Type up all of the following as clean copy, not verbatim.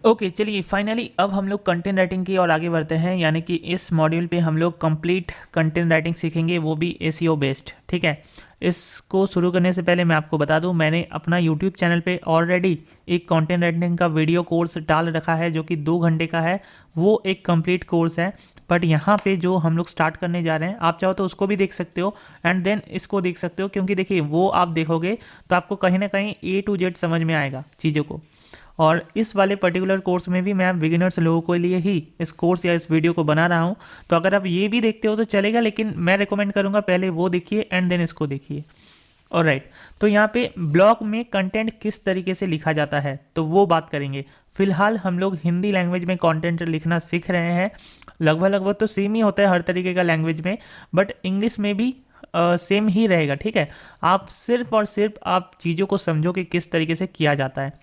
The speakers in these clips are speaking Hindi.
ओके चलिए फाइनली अब हम लोग कंटेंट राइटिंग की और आगे बढ़ते हैं, यानी कि इस मॉड्यूल पे हम लोग कंप्लीट कंटेंट राइटिंग सीखेंगे, वो भी एसईओ बेस्ड। ठीक है, इसको शुरू करने से पहले मैं आपको बता दूं, मैंने अपना यूट्यूब चैनल पे ऑलरेडी एक कंटेंट राइटिंग का वीडियो कोर्स डाल रखा है जो कि 2 घंटे का है। वो एक कंप्लीट कोर्स है, बट यहाँ पे जो हम लोग स्टार्ट करने जा रहे हैं, आप चाहो तो उसको भी देख सकते हो एंड देन इसको देख सकते हो, क्योंकि देखिए वो आप देखोगे तो आपको कहीं ना कहीं ए टू जेड समझ में आएगा चीज़ों को। और इस वाले पर्टिकुलर कोर्स में भी मैं बिगिनर्स लोगों के लिए ही इस कोर्स या इस वीडियो को बना रहा हूँ। तो अगर आप ये भी देखते हो तो चलेगा, लेकिन मैं रिकमेंड करूँगा पहले वो देखिए एंड देन इसको देखिए। ऑलराइट, तो यहाँ पे ब्लॉग में कंटेंट किस तरीके से लिखा जाता है तो वो बात करेंगे। फिलहाल हम लोग हिंदी लैंग्वेज में कंटेंट लिखना सीख रहे हैं। लगभग लगभग तो सेम ही होता है हर तरीके का लैंग्वेज में, बट इंग्लिश में भी सेम ही रहेगा। ठीक है, आप सिर्फ और सिर्फ आप चीज़ों को समझो कि किस तरीके से किया जाता है।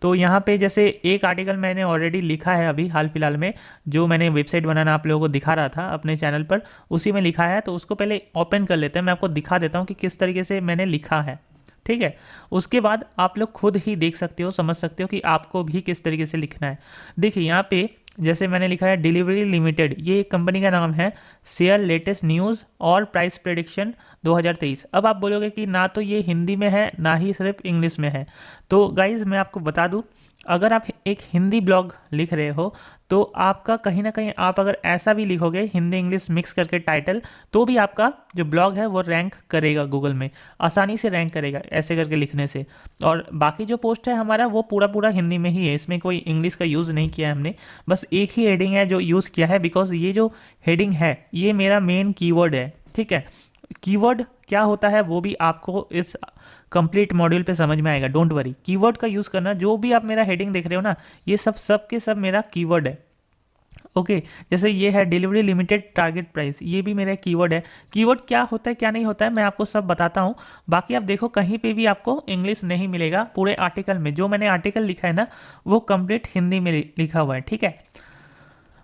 तो यहाँ पे जैसे एक आर्टिकल मैंने ऑलरेडी लिखा है अभी हाल फिलहाल में, जो मैंने वेबसाइट बनाना आप लोगों को दिखा रहा था अपने चैनल पर, उसी में लिखा है। तो उसको पहले ओपन कर लेते हैं, मैं आपको दिखा देता हूँ कि किस तरीके से मैंने लिखा है। ठीक है, उसके बाद आप लोग खुद ही देख सकते हो, समझ सकते हो कि आपको भी किस तरीके से लिखना है। देखिए यहाँ पे जैसे मैंने लिखा है डिलीवरी लिमिटेड, ये एक कंपनी का नाम है, शेयर लेटेस्ट न्यूज़ और प्राइस प्रेडिक्शन 2023। अब आप बोलोगे कि ना तो ये हिंदी में है ना ही सिर्फ इंग्लिश में है। तो गाइज मैं आपको बता दूं, अगर आप एक हिंदी ब्लॉग लिख रहे हो तो आपका कहीं ना कहीं, आप अगर ऐसा भी लिखोगे हिंदी इंग्लिश मिक्स करके टाइटल, तो भी आपका जो ब्लॉग है वो रैंक करेगा, गूगल में आसानी से रैंक करेगा ऐसे करके लिखने से। और बाकी जो पोस्ट है हमारा वो पूरा पूरा हिंदी में ही है, इसमें कोई इंग्लिश का यूज़ नहीं किया है हमने। बस एक ही हेडिंग है जो यूज़ किया है, बिकॉज ये जो हेडिंग है ये मेरा मेन कीवर्ड है। ठीक है, कीवर्ड क्या होता है वो भी आपको इस कंप्लीट मॉड्यूल पे समझ में आएगा, डोंट वरी। कीवर्ड का यूज़ करना, जो भी आप मेरा हेडिंग देख रहे हो ना, ये सब के सब मेरा कीवर्ड है। ओके, जैसे ये है डिलीवरी लिमिटेड टारगेट प्राइस, ये भी मेरा कीवर्ड है। कीवर्ड क्या होता है क्या नहीं होता है मैं आपको सब बताता हूँ। बाकी आप देखो कहीं पे भी आपको इंग्लिश नहीं मिलेगा पूरे आर्टिकल में। जो मैंने आर्टिकल लिखा है ना वो कंप्लीट हिंदी में लिखा हुआ है। ठीक है,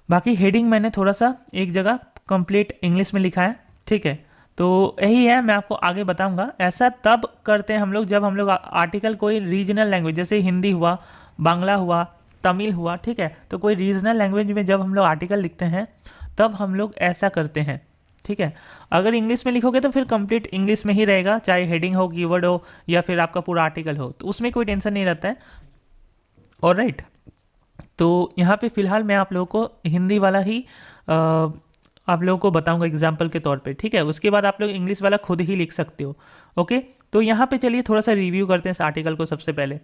बाकी हेडिंग मैंने थोड़ा सा एक जगह कंप्लीट इंग्लिश में लिखा है। ठीक है, तो यही है, मैं आपको आगे बताऊंगा। ऐसा तब करते हैं हम लोग जब हम लोग आर्टिकल कोई रीजनल लैंग्वेज, जैसे हिंदी हुआ, बांग्ला हुआ, तमिल हुआ, ठीक है, तो कोई रीजनल लैंग्वेज में जब हम लोग आर्टिकल लिखते हैं तब हम लोग ऐसा करते हैं। ठीक है, अगर इंग्लिश में लिखोगे तो फिर कंप्लीट इंग्लिश में ही रहेगा, चाहे हेडिंग हो, कीवर्ड हो, या फिर आपका पूरा आर्टिकल हो, तो उसमें कोई टेंशन नहीं रहता है। ऑलराइट, तो यहाँ पे फिलहाल मैं आप लोगों को हिंदी वाला ही आप लोगों को बताऊंगा एग्जाम्पल के तौर पे। ठीक है, उसके बाद आप लोग इंग्लिश वाला खुद ही लिख सकते हो। ओके, तो यहाँ पे चलिए थोड़ा सा रिव्यू करते हैं इस आर्टिकल को सबसे पहले।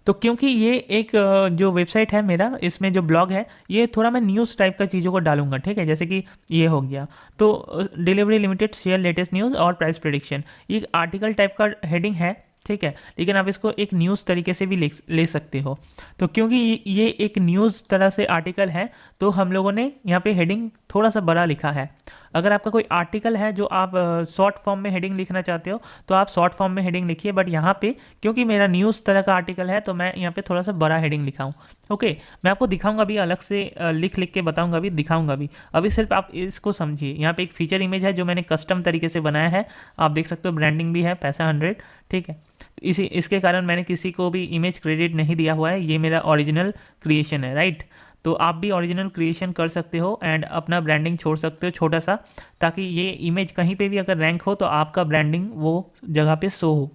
तो क्योंकि ये एक जो वेबसाइट है मेरा, इसमें जो ब्लॉग है ये थोड़ा मैं न्यूज़ टाइप का चीज़ों को डालूंगा। ठीक है, जैसे कि ये हो गया, तो delivery limited share latest news और प्राइस प्रेडिक्शन, ये आर्टिकल टाइप का हेडिंग है। ठीक है, लेकिन आप इसको एक न्यूज़ तरीके से भी ले सकते हो। तो क्योंकि ये एक न्यूज़ तरह से आर्टिकल है तो हम लोगों ने यहाँ पे हेडिंग थोड़ा सा बड़ा लिखा है। अगर आपका कोई आर्टिकल है जो आप शॉर्ट फॉर्म में हेडिंग लिखना चाहते हो तो आप शॉर्ट फॉर्म में हेडिंग लिखिए, बट यहाँ पे क्योंकि मेरा न्यूज़ तरह का आर्टिकल है तो मैं यहाँ पे थोड़ा सा बड़ा हेडिंग लिखा हूँ। ओके, मैं आपको दिखाऊंगा भी अलग से, लिख लिख के बताऊंगा भी, दिखाऊंगा भी। अभी सिर्फ आप इसको समझिए। यहाँ पे एक फीचर इमेज है जो मैंने कस्टम तरीके से बनाया है, आप देख सकते हो, ब्रांडिंग भी है, पैसा 100। ठीक है, इसी इसके कारण मैंने किसी को भी इमेज क्रेडिट नहीं दिया हुआ है, ये मेरा ओरिजिनल क्रिएशन है। राइट, तो आप भी ओरिजिनल क्रिएशन कर सकते हो एंड अपना ब्रांडिंग छोड़ सकते हो छोटा सा, ताकि ये इमेज कहीं पे भी अगर रैंक हो तो आपका ब्रांडिंग वो जगह पे शो हो।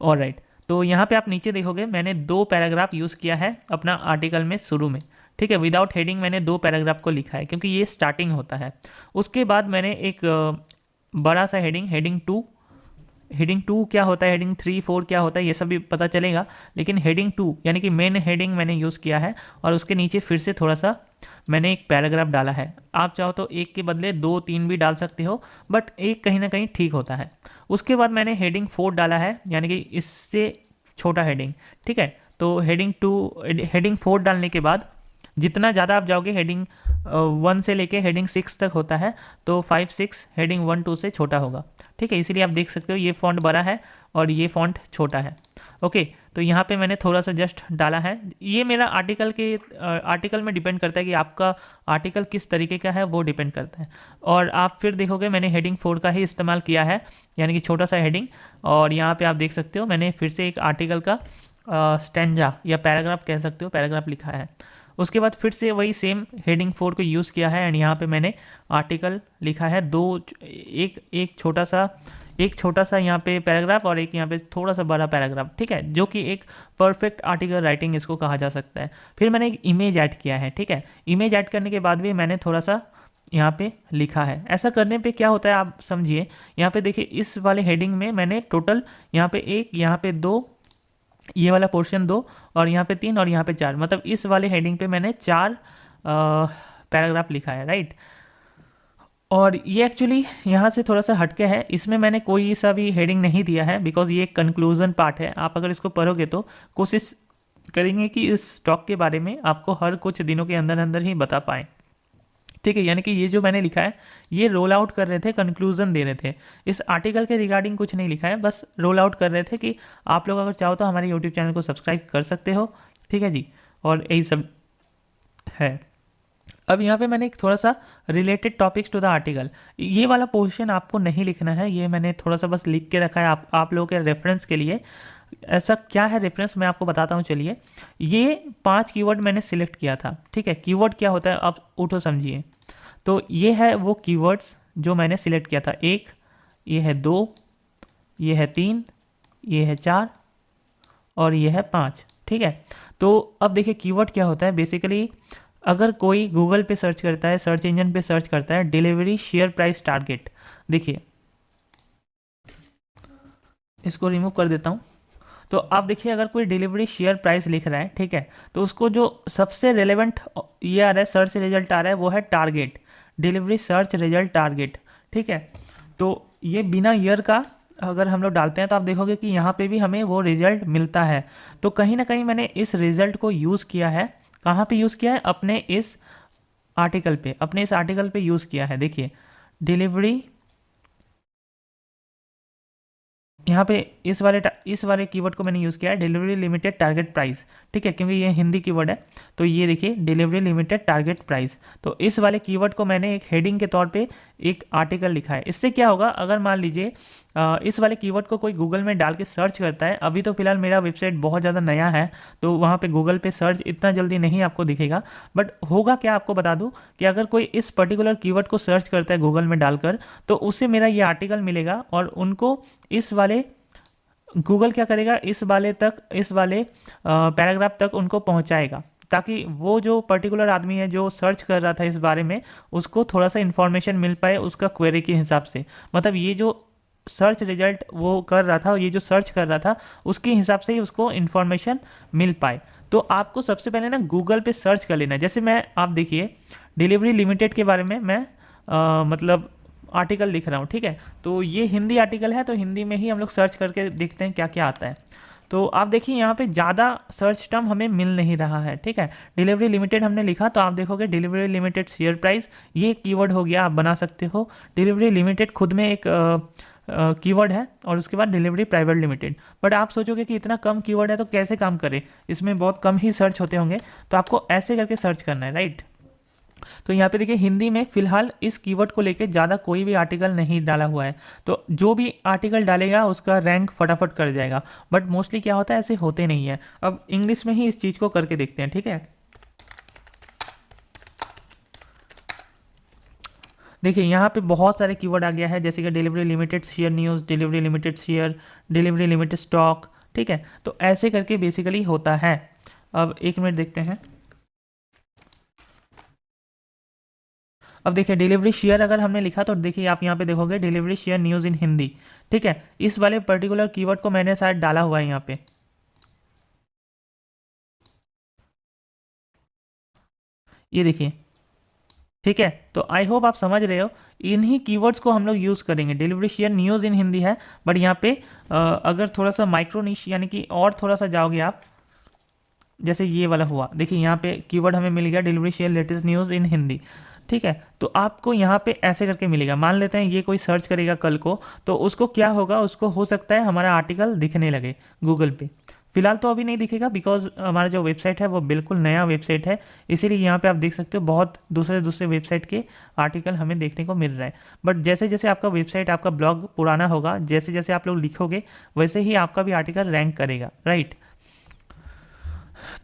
ऑलराइट, तो यहाँ पे आप नीचे देखोगे मैंने 2 पैराग्राफ यूज़ किया है अपना आर्टिकल में शुरू में। ठीक है, विदाउट हेडिंग मैंने 2 पैराग्राफ को लिखा है क्योंकि ये स्टार्टिंग होता है। उसके बाद मैंने एक बड़ा सा हेडिंग, हेडिंग 2 क्या होता है, हेडिंग 3 4 क्या होता है, ये सब भी पता चलेगा। लेकिन हेडिंग 2 यानी कि मेन हेडिंग मैंने यूज़ किया है, और उसके नीचे फिर से थोड़ा सा मैंने एक पैराग्राफ डाला है। आप चाहो तो एक के बदले 2 3 भी डाल सकते हो, बट एक कहीं ना कहीं ठीक होता है। उसके बाद मैंने हेडिंग 4 डाला है, यानी कि इससे छोटा हेडिंग। ठीक है, तो हेडिंग 4 डालने के बाद जितना ज़्यादा आप जाओगे, हेडिंग 1 से लेके हेडिंग 6 तक होता है, तो 5 6 हेडिंग 1 2 से छोटा होगा। ठीक है, इसीलिए आप देख सकते हो ये फॉन्ट बड़ा है और ये फॉन्ट छोटा है। ओके, तो यहाँ पे मैंने थोड़ा सा जस्ट डाला है। ये मेरा आर्टिकल में डिपेंड करता है कि आपका आर्टिकल किस तरीके का है, वो डिपेंड करता है। और आप फिर देखोगे मैंने हेडिंग 4 का ही इस्तेमाल किया है, यानी कि छोटा सा हेडिंग। और यहाँ पे आप देख सकते हो मैंने फिर से एक आर्टिकल का स्टैंजा या पैराग्राफ कह सकते हो, पैराग्राफ लिखा है। उसके बाद फिर से वही सेम हेडिंग 4 को यूज़ किया है एंड यहाँ पे मैंने आर्टिकल लिखा है एक छोटा सा यहाँ पे पैराग्राफ और एक यहाँ पे थोड़ा सा बड़ा पैराग्राफ, ठीक है, जो कि एक परफेक्ट आर्टिकल राइटिंग इसको कहा जा सकता है। फिर मैंने एक इमेज ऐड किया है, ठीक है। इमेज ऐड करने के बाद भी मैंने थोड़ा सा यहाँ पे लिखा है। ऐसा करने पे क्या होता है आप समझिए। यहाँ पे देखिए इस वाले हेडिंग में मैंने टोटल यहाँ पे 1, यहाँ पे 2, ये वाला पोर्शन 2 और यहाँ पे 3 और यहाँ पे 4, मतलब इस वाले हेडिंग पे मैंने 4 पैराग्राफ लिखा है, राइट। और ये एक्चुअली यहाँ से थोड़ा सा हटके है, इसमें मैंने कोई सा भी हेडिंग नहीं दिया है बिकॉज ये एक कंक्लूजन पार्ट है। आप अगर इसको पढ़ोगे तो कोशिश करेंगे कि इस स्टॉक के बारे में आपको हर कुछ दिनों के अंदर अंदर ही बता पाएँ, ठीक है। यानी कि ये जो मैंने लिखा है ये रोल आउट कर रहे थे, कंक्लूजन दे रहे थे। इस आर्टिकल के रिगार्डिंग कुछ नहीं लिखा है, बस रोल आउट कर रहे थे कि आप लोग अगर चाहो तो हमारे यूट्यूब चैनल को सब्सक्राइब कर सकते हो, ठीक है जी। और यही सब है। अब यहाँ पे मैंने एक थोड़ा सा related topics to the article, ये वाला पोर्शन आपको नहीं लिखना है, ये मैंने थोड़ा सा बस लिख के रखा है आप लोगों के रेफरेंस के लिए। ऐसा क्या है रेफरेंस, मैं आपको बताता हूँ, चलिए। ये 5 कीवर्ड मैंने सिलेक्ट किया था, ठीक है। कीवर्ड क्या होता है आप उठो समझिए। तो ये है वो कीवर्ड्स जो मैंने सिलेक्ट किया था। 1, ये है 2, ये है 3, ये है 4 और ये है 5, ठीक है। तो अब देखिए कीवर्ड क्या होता है बेसिकली। अगर कोई गूगल पे सर्च करता है, सर्च इंजन पे सर्च करता है डिलीवरी शेयर प्राइस टारगेट, देखिए इसको रिमूव कर देता हूँ। तो आप देखिए अगर कोई डिलीवरी शेयर प्राइस लिख रहा है, ठीक है, तो उसको जो सबसे रेलेवेंट ये आ रहा है, सर्च रिजल्ट आ रहा है, वो है target, delivery search result target, ठीक है। तो ये बिना ईयर का अगर हम लोग डालते हैं तो आप देखोगे कि यहाँ पे भी हमें वो रिजल्ट मिलता है। तो कहीं ना कहीं मैंने इस रिजल्ट को यूज़ किया है। कहाँ पे यूज़ किया है? अपने इस आर्टिकल पे यूज़ किया है। देखिए डिलीवरी, यहाँ पे इस वाले कीवर्ड को मैंने यूज़ किया है, डिलीवरी लिमिटेड टारगेट प्राइस, ठीक है, क्योंकि ये हिंदी कीवर्ड है। तो ये देखिए डिलीवरी लिमिटेड टारगेट प्राइस, तो इस वाले कीवर्ड को मैंने एक हेडिंग के तौर पे एक आर्टिकल लिखा है। इससे क्या होगा, अगर मान लीजिए इस वाले कीवर्ड को कोई गूगल में डाल के सर्च करता है, अभी तो फिलहाल मेरा वेबसाइट बहुत ज़्यादा नया है तो वहाँ पे गूगल पे सर्च इतना जल्दी नहीं आपको दिखेगा, बट होगा क्या आपको बता दूँ कि अगर कोई इस पर्टिकुलर कीवर्ड को सर्च करता है गूगल में डालकर, तो उससे मेरा ये आर्टिकल मिलेगा और उनको इस वाले गूगल क्या करेगा, इस वाले पैराग्राफ तक उनको पहुंचाएगा, ताकि वो जो पर्टिकुलर आदमी है जो सर्च कर रहा था इस बारे में, उसको थोड़ा सा इन्फॉर्मेशन मिल पाए उसका क्वेरी के हिसाब से। मतलब ये जो सर्च रिजल्ट वो कर रहा था, ये जो सर्च कर रहा था, उसके हिसाब से ही उसको इन्फॉर्मेशन मिल पाए। तो आपको सबसे पहले ना गूगल पे सर्च कर लेना है। जैसे आप देखिए डिलीवरी लिमिटेड के बारे में मैं मतलब आर्टिकल लिख रहा हूँ, ठीक है। तो ये हिंदी आर्टिकल है, तो हिंदी में ही हम लोग सर्च करके देखते हैं क्या क्या आता है। तो आप देखिए यहाँ पे ज़्यादा सर्च टर्म हमें मिल नहीं रहा है, ठीक है। डिलीवरी लिमिटेड हमने लिखा तो आप देखोगे डिलीवरी लिमिटेड शेयर प्राइस, ये कीवर्ड हो गया, आप बना सकते हो। डिलीवरी लिमिटेड खुद में एक कीवर्ड है और उसके बाद डिलीवरी प्राइवेट लिमिटेड। बट आप सोचोगे कि इतना कम कीवर्ड है तो कैसे काम करे, इसमें बहुत कम ही सर्च होते होंगे, तो आपको ऐसे करके सर्च करना है, राइट। तो यहाँ पे देखिए हिंदी में फिलहाल इस कीवर्ड को लेके ज़्यादा कोई भी आर्टिकल नहीं डाला हुआ है, तो जो भी आर्टिकल डालेगा उसका रैंक फटाफट कर जाएगा। बट मोस्टली क्या होता है, ऐसे होते नहीं है। अब इंग्लिश में ही इस चीज़ को करके देखते हैं, ठीक है। देखिए यहाँ पे बहुत सारे कीवर्ड आ गया है, जैसे कि delivery limited share news, delivery limited share, delivery limited stock, ठीक है। तो ऐसे करके बेसिकली होता है। अब 1 मिनट देखते हैं। अब देखिए डिलीवरी शेयर अगर हमने लिखा तो देखिए आप यहाँ पे देखोगे डिलीवरी शेयर न्यूज़ इन हिंदी, ठीक है। इस वाले पर्टिकुलर कीवर्ड को मैंने शायद डाला हुआ है यहाँ पे, ये देखिए, ठीक है। तो आई होप आप समझ रहे हो, इन्हीं कीवर्ड्स को हम लोग यूज़ करेंगे। डिलीवरी शेयर न्यूज़ इन हिंदी है, बट यहाँ पे अगर थोड़ा सा माइक्रो निश यानी कि और थोड़ा सा जाओगे आप, जैसे ये वाला हुआ, देखिए यहाँ पे कीवर्ड हमें मिल गया डिलीवरी शेयर लेटेस्ट न्यूज़ इन हिंदी। ठीक है। तो आपको यहाँ पे ऐसे करके मिलेगा, मान लेते हैं ये कोई सर्च करेगा कल को, तो उसको क्या होगा, उसको हो सकता है हमारा आर्टिकल दिखने लगे गूगल पे। फिलहाल तो अभी नहीं दिखेगा बिकॉज हमारा जो वेबसाइट है वो बिल्कुल नया वेबसाइट है, इसीलिए यहाँ पे आप देख सकते हो बहुत दूसरे दूसरे वेबसाइट के आर्टिकल हमें देखने को मिल रहा है। बट जैसे जैसे आपका वेबसाइट, आपका ब्लॉग पुराना होगा, जैसे जैसे आप लोग लिखोगे वैसे ही आपका भी आर्टिकल रैंक करेगा, राइट।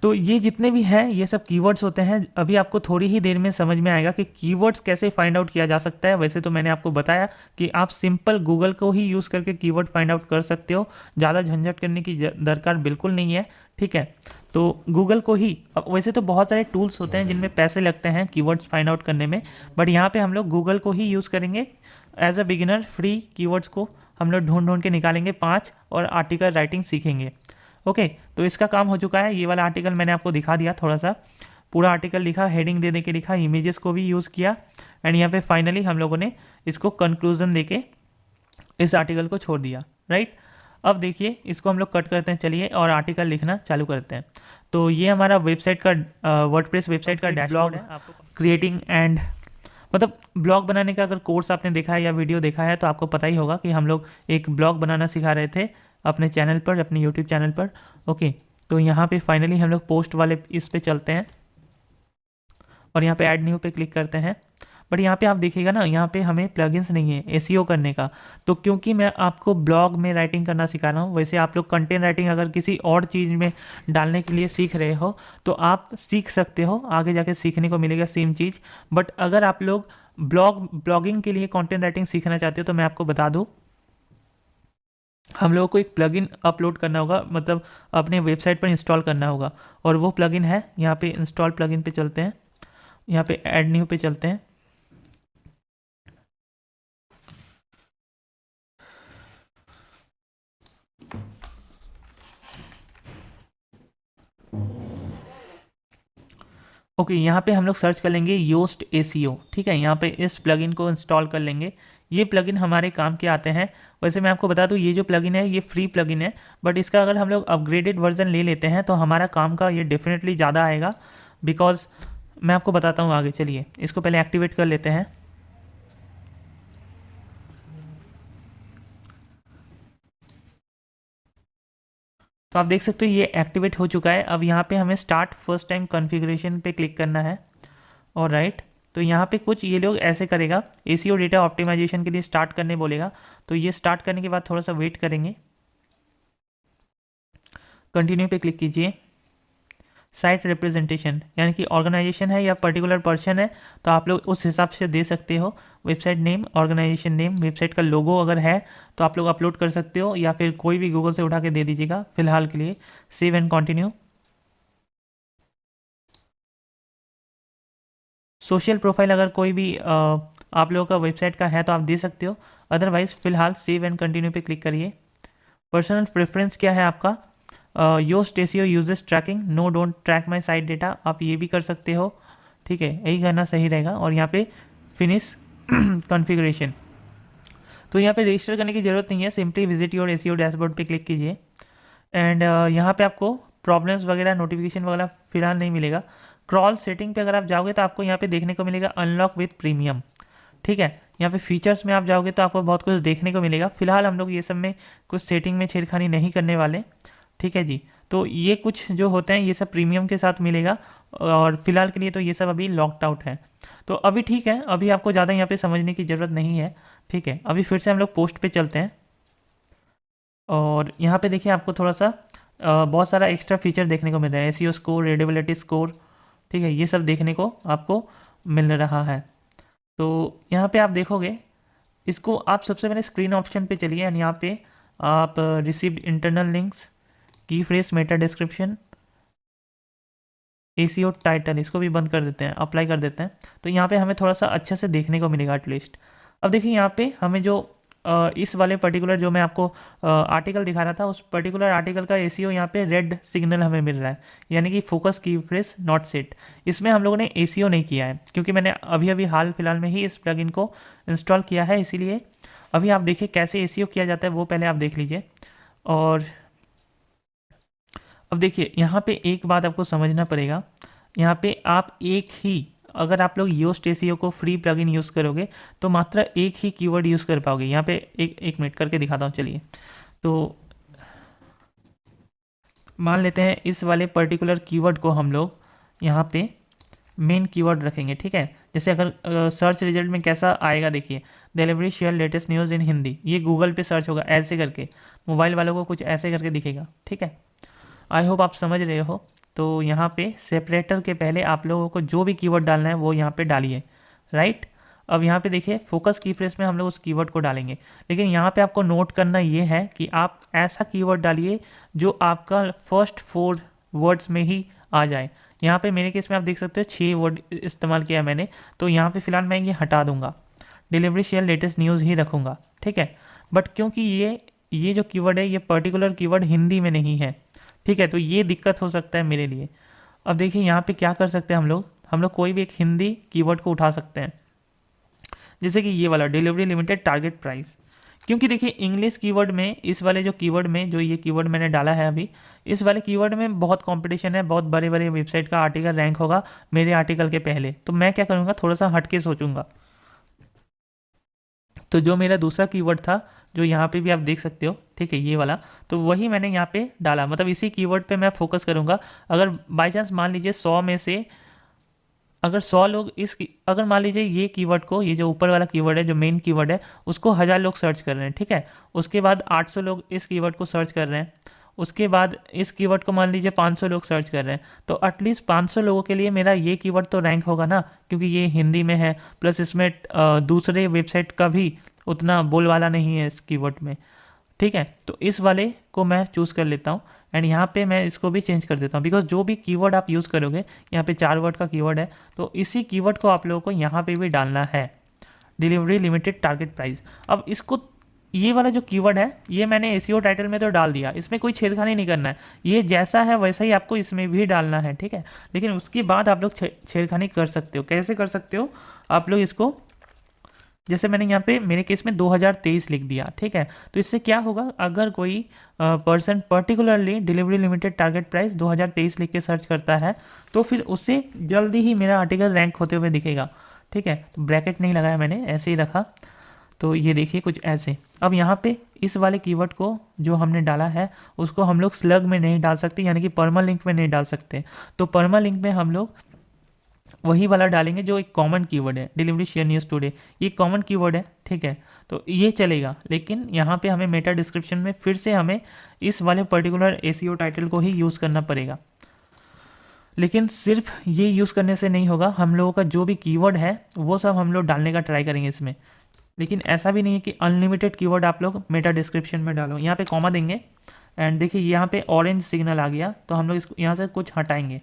तो ये जितने भी हैं ये सब कीवर्ड्स होते हैं। अभी आपको थोड़ी ही देर में समझ में आएगा कि कीवर्ड्स कैसे फाइंड आउट किया जा सकता है। वैसे तो मैंने आपको बताया कि आप सिंपल गूगल को ही यूज़ करके कीवर्ड फाइंड आउट कर सकते हो, ज़्यादा झंझट करने की दरकार बिल्कुल नहीं है, ठीक है। तो गूगल को ही, वैसे तो बहुत सारे टूल्स होते हैं जिनमें पैसे लगते हैं कीवर्ड्स फाइंड आउट करने में, बट यहाँ पे हम लोग गूगल को ही यूज़ करेंगे as a beginner. Free keywords को हम लोग ढूंढ ढूंढ के निकालेंगे 5 और आर्टिकल राइटिंग सीखेंगे। ओके, तो इसका काम हो चुका है। ये वाला आर्टिकल मैंने आपको दिखा दिया, थोड़ा सा पूरा आर्टिकल लिखा, हेडिंग दे दे के लिखा, इमेजेस को भी यूज़ किया, एंड यहाँ पे फाइनली हम लोगों ने इसको कंक्लूजन दे के इस आर्टिकल को छोड़ दिया, राइट। अब देखिए इसको हम लोग कट करते हैं, चलिए, और आर्टिकल लिखना चालू करते हैं। तो ये हमारा वेबसाइट का वर्डप्रेस वेबसाइट का डैशबोर्ड है। आपको क्रिएटिंग एंड मतलब ब्लॉग बनाने का अगर कोर्स आपने देखा है या वीडियो देखा है तो आपको पता ही होगा कि हम लोग एक ब्लॉग बनाना सिखा रहे थे अपने चैनल पर, अपने यूट्यूब चैनल पर। ओके, तो यहाँ पे फाइनली हम लोग पोस्ट वाले इस पे चलते हैं और यहाँ पे ऐड न्यू पे क्लिक करते हैं। बट यहाँ पे आप देखिएगा ना, यहाँ पे हमें प्लगइन्स नहीं है एसईओ करने का। तो क्योंकि मैं आपको ब्लॉग में राइटिंग करना सिखा रहा हूँ, वैसे आप लोग कंटेंट राइटिंग अगर किसी और चीज़ में डालने के लिए सीख रहे हो तो आप सीख सकते हो, आगे जाके सीखने को मिलेगा सेम चीज़। बट अगर आप लोग ब्लॉगिंग के लिए कंटेंट राइटिंग सीखना चाहते हो तो मैं आपको बता दूँ, हम लोगों को एक प्लगइन अपलोड करना होगा, मतलब अपने वेबसाइट पर इंस्टॉल करना होगा, और वो प्लगइन है यहाँ पे इंस्टॉल प्लगइन पे चलते हैं, यहाँ पे ऐड न्यू पे चलते हैं। ओके, यहाँ पे हम लोग सर्च कर लेंगे योस्ट एसीओ, ठीक है। यहाँ पे इस प्लगइन को इंस्टॉल कर लेंगे। ये प्लगइन हमारे काम के आते हैं। वैसे मैं आपको बता दूँ ये जो प्लगइन है ये फ्री प्लगइन है, बट इसका अगर हम लोग अपग्रेडेड वर्जन ले लेते हैं तो हमारा काम का ये डेफिनेटली ज़्यादा आएगा, बिकॉज मैं आपको बताता हूँ आगे। चलिए इसको पहले एक्टिवेट कर लेते हैं। तो आप देख सकते हो ये एक्टिवेट हो चुका है। अब यहाँ पे हमें स्टार्ट फर्स्ट टाइम कॉन्फ़िगरेशन पे क्लिक करना है, और राइट। तो यहाँ पे कुछ ये लोग ऐसे करेगा, एसीओ डेटा ऑप्टिमाइजेशन के लिए स्टार्ट करने बोलेगा। तो ये स्टार्ट करने के बाद थोड़ा सा वेट करेंगे, कंटिन्यू पे क्लिक कीजिए। साइट रिप्रेजेंटेशन यानी कि ऑर्गेनाइजेशन है या पर्टिकुलर पर्सन है तो आप लोग उस हिसाब से दे सकते हो। Website name, organisation name, website का लोगो अगर है तो आप लोग अपलोड कर सकते हो, या फिर कोई भी गूगल से उठा के दे दीजिएगा फिलहाल के लिए। Save and continue. Social profile अगर कोई भी आप लोगों का वेबसाइट का है तो आप दे सकते हो, अदरवाइज फिलहाल सेव एंड कंटिन्यू पे क्लिक करिए। पर्सनल प्रेफरेंस क्या है आपका? Yoast SEO uses tracking, no don't track my site data, आप ये भी कर सकते हो, ठीक है, यही करना सही रहेगा। और यहाँ पे फिनिश कॉन्फ़िगरेशन, तो यहाँ पे रजिस्टर करने की ज़रूरत नहीं है, simply visit your ACO dashboard पे क्लिक कीजिए। एंड यहाँ पे आपको प्रॉब्लम्स वगैरह, नोटिफिकेशन वगैरह फिलहाल नहीं मिलेगा। क्रॉल सेटिंग पे अगर आप जाओगे तो आपको यहाँ पे देखने को मिलेगा अनलॉक विथ प्रीमियम, ठीक है। यहाँ पे फीचर्स में आप जाओगे तो आपको बहुत कुछ देखने को मिलेगा। फिलहाल हम लोग ये सब में कुछ सेटिंग में छेड़खानी नहीं करने वाले, ठीक है जी। तो ये कुछ जो होते हैं ये सब प्रीमियम के साथ मिलेगा, और फिलहाल के लिए तो ये सब अभी लॉक्ड आउट है। तो अभी ठीक है, अभी आपको ज़्यादा यहाँ पे समझने की ज़रूरत नहीं है, ठीक है। अभी फिर से हम लोग पोस्ट पे चलते हैं, और यहाँ पे देखिए आपको थोड़ा सा बहुत सारा एक्स्ट्रा फीचर देखने को मिल रहा है। एसीओ स्कोर, रीडेबिलिटी स्कोर, ठीक है, ये सब देखने को आपको मिल रहा है। तो यहाँ पे आप देखोगे इसको, आप सबसे पहले स्क्रीन ऑप्शन पे चलिए, एंड यहाँ पे आप रिसीव्ड इंटरनल लिंक्स, की phrase, Meta description, ACO title, इसको भी बंद कर देते हैं, अप्लाई कर देते हैं। तो यहाँ पे हमें थोड़ा सा अच्छे से देखने को मिलेगा एटलीस्ट। अब देखिए यहाँ पे हमें जो इस वाले पर्टिकुलर जो मैं आपको आर्टिकल दिखा रहा था, उस पर्टिकुलर आर्टिकल का एसीओ यहाँ पे रेड सिग्नल हमें मिल रहा है, यानी कि फोकस की फ्रेज नॉट सेट। इसमें हम लोगों ने एसीओ नहीं किया है, क्योंकि मैंने अभी अभी हाल फिलहाल में ही इस प्लगइन को इंस्टॉल किया है, इसीलिए। अभी आप देखिए कैसे एसीओ किया जाता है वो पहले आप देख लीजिए। और अब देखिए यहाँ पे एक बात आपको समझना पड़ेगा, यहाँ पे आप एक ही अगर आप लोग योस्ट एसीओ को फ्री प्लगइन यूज़ करोगे तो मात्र एक ही कीवर्ड यूज़ कर पाओगे। यहाँ पे एक मिनट करके दिखाता हूँ, चलिए। तो मान लेते हैं इस वाले पर्टिकुलर कीवर्ड को हम लोग यहाँ पे मेन कीवर्ड रखेंगे, ठीक है। जैसे अगर सर्च रिजल्ट में कैसा आएगा, देखिए, डिलीवरी शेयर लेटेस्ट न्यूज़ इन हिंदी, ये गूगल पे सर्च होगा ऐसे करके, मोबाइल वालों को कुछ ऐसे करके दिखेगा, ठीक है। आई होप आप समझ रहे हो। तो यहाँ पे सेपरेटर के पहले आप लोगों को जो भी कीवर्ड डालना है वो यहाँ पे डालिए, राइट। अब यहाँ पे देखिए फोकस की फ्रेज में हम लोग उस कीवर्ड को डालेंगे, लेकिन यहाँ पे आपको नोट करना ये है कि आप ऐसा कीवर्ड डालिए जो आपका फर्स्ट 4 वर्ड्स में ही आ जाए। यहाँ पे मेरे केस में आप देख सकते हो 6 वर्ड इस्तेमाल किया मैंने, तो यहाँ पे फिलहाल मैं ये हटा दूंगा, डिलीवरी शेयर लेटेस्ट न्यूज़ ही रखूँगा, ठीक है। बट क्योंकि ये जो कीवर्ड है ये पर्टिकुलर कीवर्ड हिंदी में नहीं है, ठीक है, तो ये दिक्कत हो सकता है मेरे लिए। अब देखिए यहाँ पे क्या कर सकते हैं हम लोग कोई भी एक हिंदी कीवर्ड को उठा सकते हैं, जैसे कि ये वाला डिलीवरी लिमिटेड टारगेट प्राइस। क्योंकि देखिए इंग्लिश कीवर्ड में, इस वाले जो कीवर्ड में, जो ये कीवर्ड मैंने डाला है अभी, इस वाले कीवर्ड में बहुत कंपटीशन है, बहुत बड़े बड़े वेबसाइट का आर्टिकल रैंक होगा मेरे आर्टिकल के पहले। तो मैं क्या करूँगा, थोड़ा सा हटके सोचूंगा। तो जो मेरा दूसरा कीवर्ड था, जो यहाँ पे भी आप देख सकते हो, ठीक है, ये वाला, तो वही मैंने यहाँ पे डाला, मतलब इसी कीवर्ड पे मैं फोकस करूँगा। अगर बाई चांस मान लीजिए 100 में से अगर 100 लोग अगर मान लीजिए ये कीवर्ड को, ये जो ऊपर वाला कीवर्ड है जो मेन कीवर्ड है, उसको 1000 लोग सर्च कर रहे हैं, ठीक है, उसके बाद 800 लोग इस कीवर्ड को सर्च कर रहे हैं, उसके बाद इस कीवर्ड को मान लीजिए 500 लोग सर्च कर रहे हैं, तो एटलीस्ट 500 लोगों के लिए मेरा ये कीवर्ड तो रैंक होगा ना, क्योंकि ये हिंदी में है, प्लस इसमें दूसरे वेबसाइट का भी उतना बोलवाला नहीं है इस कीवर्ड में, ठीक है। तो इस वाले को मैं चूज़ कर लेता हूँ, एंड यहाँ पे मैं इसको भी चेंज कर देता हूँ, बिकॉज जो भी कीवर्ड आप यूज़ करोगे, यहाँ पे 4 वर्ड का कीवर्ड है, तो इसी कीवर्ड को आप लोगों को यहाँ पे भी डालना है, डिलीवरी लिमिटेड टारगेट प्राइस। अब इसको, ये वाला जो कीवर्ड है ये मैंने एसीओ टाइटल में तो डाल दिया, इसमें कोई छेड़खानी नहीं करना है, ये जैसा है वैसा ही आपको इसमें भी डालना है, ठीक है। लेकिन उसके बाद आप लोग छेड़खानी कर सकते हो। कैसे कर सकते हो, आप लोग इसको, जैसे मैंने यहाँ पे मेरे केस में 2023 लिख दिया, ठीक है, तो इससे क्या होगा, अगर कोई person particularly delivery limited target price 2023 लिख के सर्च करता है, तो फिर उससे जल्दी ही मेरा आर्टिकल रैंक होते हुए दिखेगा, ठीक है। तो ब्रैकेट नहीं लगाया मैंने, ऐसे ही रखा, तो ये देखिए कुछ ऐसे। अब यहाँ पे इस वाले कीवर्ड को जो हमने डाला है उसको हम लोग स्लग में नहीं डाल सकते, यानी कि पर्मा लिंक में नहीं डाल सकते, तो पर्मा लिंक में हम लोग वही वाला डालेंगे जो एक कॉमन कीवर्ड है, डिलीवरी शेयर न्यूज़ टुडे, ये कॉमन कीवर्ड है, ठीक है, तो ये चलेगा। लेकिन यहाँ पे हमें मेटा डिस्क्रिप्शन में फिर से हमें इस वाले पर्टिकुलर एसीओ टाइटल को ही यूज़ करना पड़ेगा। लेकिन सिर्फ ये यूज़ करने से नहीं होगा, हम लोगों का जो भी कीवर्ड है वो सब हम लोग डालने का ट्राई करेंगे इसमें। लेकिन ऐसा भी नहीं है कि अनलिमिटेड कीवर्ड आप लोग मेटा डिस्क्रिप्शन में डालो, यहाँ पे कॉमा देंगे, एंड देखिए यहाँ पे ऑरेंज सिग्नल आ गया, तो हम लोग इसको यहाँ से कुछ हटाएंगे।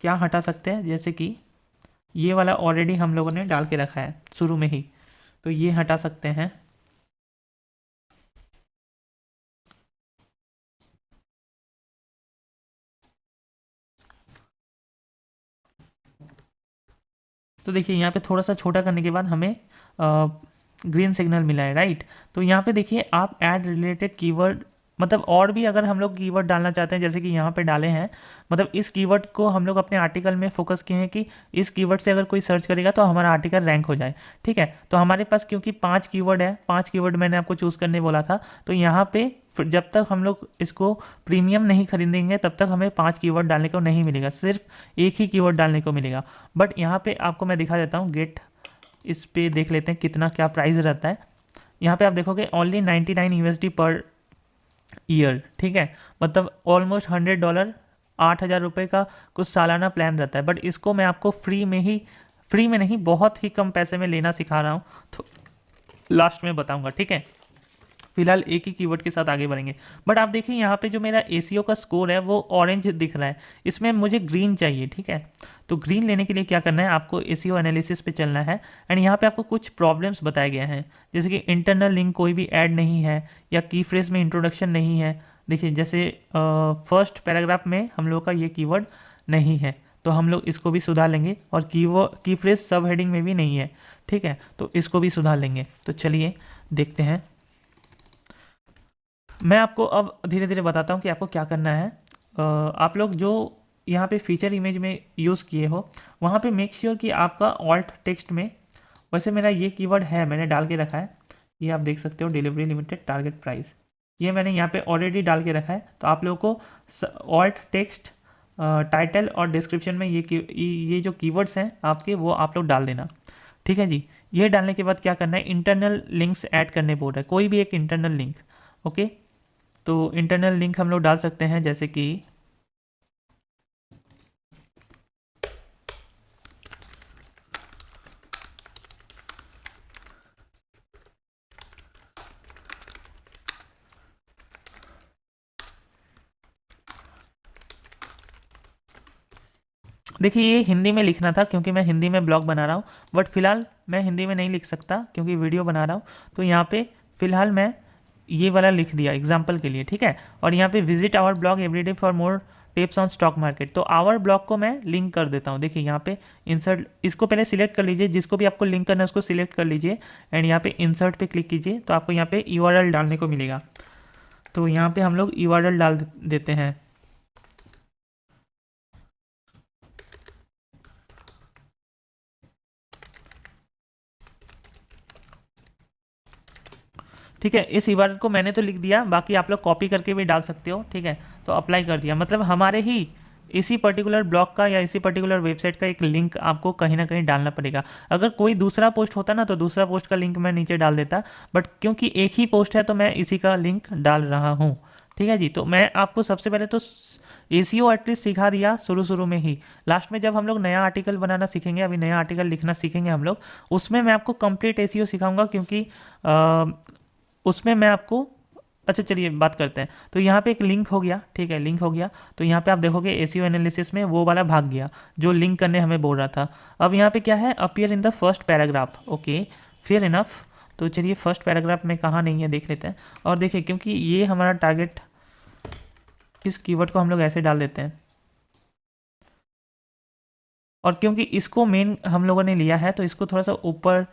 क्या हटा सकते हैं, जैसे कि ये वाला ऑलरेडी हम लोगों ने डाल के रखा है शुरू में ही, तो ये हटा सकते हैं। तो देखिए यहाँ पे थोड़ा सा छोटा करने के बाद हमें ग्रीन सिग्नल मिला है, राइट। तो यहाँ पे देखिए आप ऐड रिलेटेड कीवर्ड, मतलब और भी अगर हम लोग कीवर्ड डालना चाहते हैं, जैसे कि यहाँ पे डाले हैं, मतलब इस कीवर्ड को हम लोग अपने आर्टिकल में फोकस किए हैं कि इस कीवर्ड से अगर कोई सर्च करेगा तो हमारा आर्टिकल रैंक हो जाए, ठीक है। तो हमारे पास क्योंकि 5 कीवर्ड है, 5 कीवर्ड मैंने आपको चूज़ करने बोला था, तो यहाँ पे जब तक हम लोग इसको प्रीमियम नहीं खरीदेंगे तब तक हमें 5 कीवर्ड डालने को नहीं मिलेगा, सिर्फ एक ही कीवर्ड डालने को मिलेगा। बट यहाँ पे आपको मैं दिखा देता हूँ, गेट, इस पे देख लेते हैं कितना क्या प्राइस रहता है। यहाँ पे आप देखोगे ओनली 99 USD पर ईयर, ठीक है, मतलब ऑलमोस्ट $100, 8,000 रुपये का कुछ सालाना प्लान रहता है। बट इसको मैं आपको फ्री में नहीं, बहुत ही कम पैसे में लेना सिखा रहा हूँ, तो लास्ट में बताऊँगा, ठीक है। फिलहाल एक ही कीवर्ड के साथ आगे बढ़ेंगे। बट आप देखिए यहाँ पे जो मेरा एसीओ का स्कोर है वो ऑरेंज दिख रहा है, इसमें मुझे ग्रीन चाहिए, ठीक है। तो ग्रीन लेने के लिए क्या करना है, आपको एसीओ एनालिसिस पे चलना है, एंड यहाँ पे आपको कुछ प्रॉब्लम्स बताए गए हैं, जैसे कि इंटरनल लिंक कोई भी ऐड नहीं है, या की फ्रेज में इंट्रोडक्शन नहीं है। देखिए जैसे फर्स्ट पैराग्राफ में हम लोग का ये कीवर्ड नहीं है, तो हम लोग इसको भी सुधार लेंगे, और की फ्रेज सब हेडिंग में भी नहीं है, ठीक है, तो इसको भी सुधार लेंगे। तो चलिए देखते हैं, मैं आपको अब धीरे धीरे बताता हूँ कि आपको क्या करना है। आप लोग जो यहाँ पे फीचर इमेज में यूज़ किए हो वहाँ पे मेक श्योर कि आपका ऑल्ट टेक्स्ट में, वैसे मेरा ये कीवर्ड है मैंने डाल के रखा है, ये आप देख सकते हो डिलीवरी लिमिटेड टारगेट प्राइस, ये मैंने यहाँ पे ऑलरेडी डाल के रखा है। तो आप लोगों को ऑल्ट टेक्स्ट टाइटल और डिस्क्रिप्शन में ये जो कीवर्ड्स हैं आपके वो आप लोग डाल देना, ठीक है जी। ये डालने के बाद क्या करना है, इंटरनल लिंक्स ऐड करने बोल रहा है, कोई भी एक इंटरनल लिंक। ओके, तो इंटरनल लिंक हम लोग डाल सकते हैं जैसे कि देखिए ये हिंदी में लिखना था क्योंकि मैं हिंदी में ब्लॉग बना रहा हूँ, बट फिलहाल मैं हिंदी में नहीं लिख सकता क्योंकि वीडियो बना रहा हूँ। तो यहाँ पे फिलहाल मैं ये वाला लिख दिया एग्जाम्पल के लिए, ठीक है। और यहाँ पे visit our blog everyday for more tips on stock market, तो आवर ब्लॉग को मैं लिंक कर देता हूँ। देखिए यहाँ पे इंसर्ट, इसको पहले सिलेक्ट कर लीजिए, जिसको भी आपको लिंक करना है उसको सिलेक्ट कर लीजिए एंड यहाँ पे इंसर्ट पे क्लिक कीजिए, तो आपको यहाँ पे यूआरएल डालने को मिलेगा। तो यहाँ पे हम लोग यूआरएल डाल देते हैं। ठीक है, इस यूआरएल को मैंने तो लिख दिया, बाकी आप लोग कॉपी करके भी डाल सकते हो, ठीक है। तो अप्लाई कर दिया, मतलब हमारे ही इसी पर्टिकुलर ब्लॉग का या इसी पर्टिकुलर वेबसाइट का एक लिंक आपको कहीं ना कहीं डालना पड़ेगा। अगर कोई दूसरा पोस्ट होता ना तो दूसरा पोस्ट का लिंक मैं नीचे डाल देता, बट क्योंकि एक ही पोस्ट है तो मैं इसी का लिंक डाल रहा हूँ, ठीक है जी। तो मैं आपको सबसे पहले तो एसीओ एटलीस्ट सिखा दिया शुरू में ही। लास्ट में जब हम लोग नया आर्टिकल बनाना सीखेंगे, अभी नया आर्टिकल लिखना सीखेंगे हम लोग, उसमें मैं आपको कंप्लीट एसीओ सिखाऊंगा, क्योंकि उसमें मैं आपको, अच्छा चलिए बात करते हैं। तो यहाँ पे एक लिंक हो गया, ठीक है, लिंक हो गया। तो यहाँ पे आप देखोगे एसीओ एनालिसिस में वो वाला भाग गया जो लिंक करने हमें बोल रहा था। अब यहाँ पे क्या है, appear in the first paragraph, okay fair enough. तो चलिए फर्स्ट पैराग्राफ में कहाँ नहीं है देख लेते हैं। और देखिए क्योंकि ये हमारा टारगेट, इस कीवर्ड को हम लोग ऐसे डाल देते हैं, और क्योंकि इसको मेन हम लोगों ने लिया है तो इसको थोड़ा सा ऊपर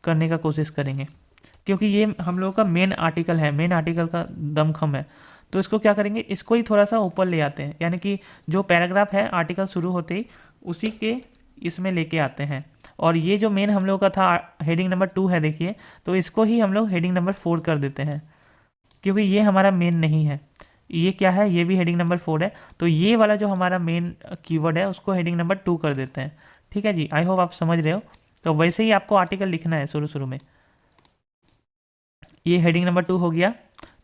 करने का कोशिश करेंगे, क्योंकि ये हम लोगों का मेन आर्टिकल है, मेन आर्टिकल का दमखम है। तो इसको क्या करेंगे, इसको ही थोड़ा सा ऊपर ले आते हैं, यानी कि जो पैराग्राफ है आर्टिकल शुरू होते ही उसी के इसमें लेके आते हैं। और ये जो मेन हम लोगों का था हेडिंग नंबर 2 है, देखिए, तो इसको ही हम लोग हेडिंग नंबर 4 कर देते हैं, क्योंकि ये हमारा मेन नहीं है। ये क्या है, ये भी हेडिंग नंबर 4 है, तो ये वाला जो हमारा मेन कीवर्ड है उसको हेडिंग नंबर 2 कर देते हैं, ठीक है जी। आई होप आप समझ रहे हो। तो वैसे ही आपको आर्टिकल लिखना है शुरू में। ये हेडिंग नंबर 2 हो गया,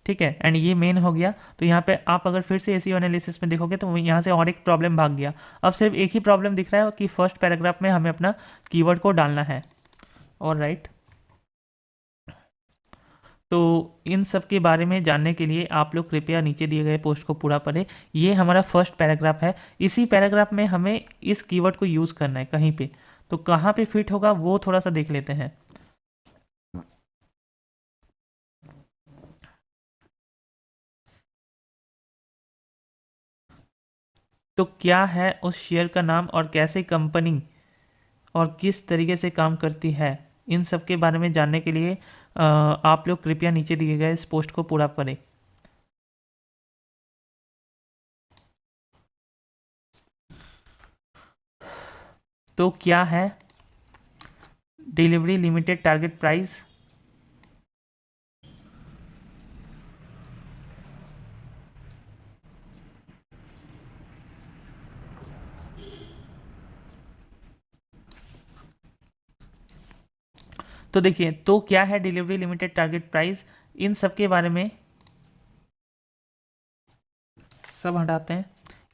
ठीक है, एंड ये मेन हो गया। तो यहाँ पे आप अगर फिर से एसीओ एनालिसिस में देखोगे तो यहाँ से और एक प्रॉब्लम भाग गया। अब सिर्फ एक ही प्रॉब्लम दिख रहा है कि फर्स्ट पैराग्राफ में हमें अपना कीवर्ड को डालना है, और राइट। तो इन सब के बारे में जानने के लिए आप लोग कृपया नीचे दिए गए पोस्ट को पूरा पढ़ें। ये हमारा फर्स्ट पैराग्राफ है, इसी पैराग्राफ में हमें इस कीवर्ड को यूज़ करना है कहीं पे, तो कहाँ पे फिट होगा वो थोड़ा सा देख लेते हैं। तो क्या है उस शेयर का नाम और कैसे कंपनी और किस तरीके से काम करती है, इन सब के बारे में जानने के लिए आप लोग कृपया नीचे दिए गए इस पोस्ट को पूरा पढ़ें। तो क्या है डिलीवरी लिमिटेड टारगेट प्राइस, तो देखिए तो क्या है डिलीवरी लिमिटेड टारगेट प्राइस, इन सब के बारे में सब हटाते हैं।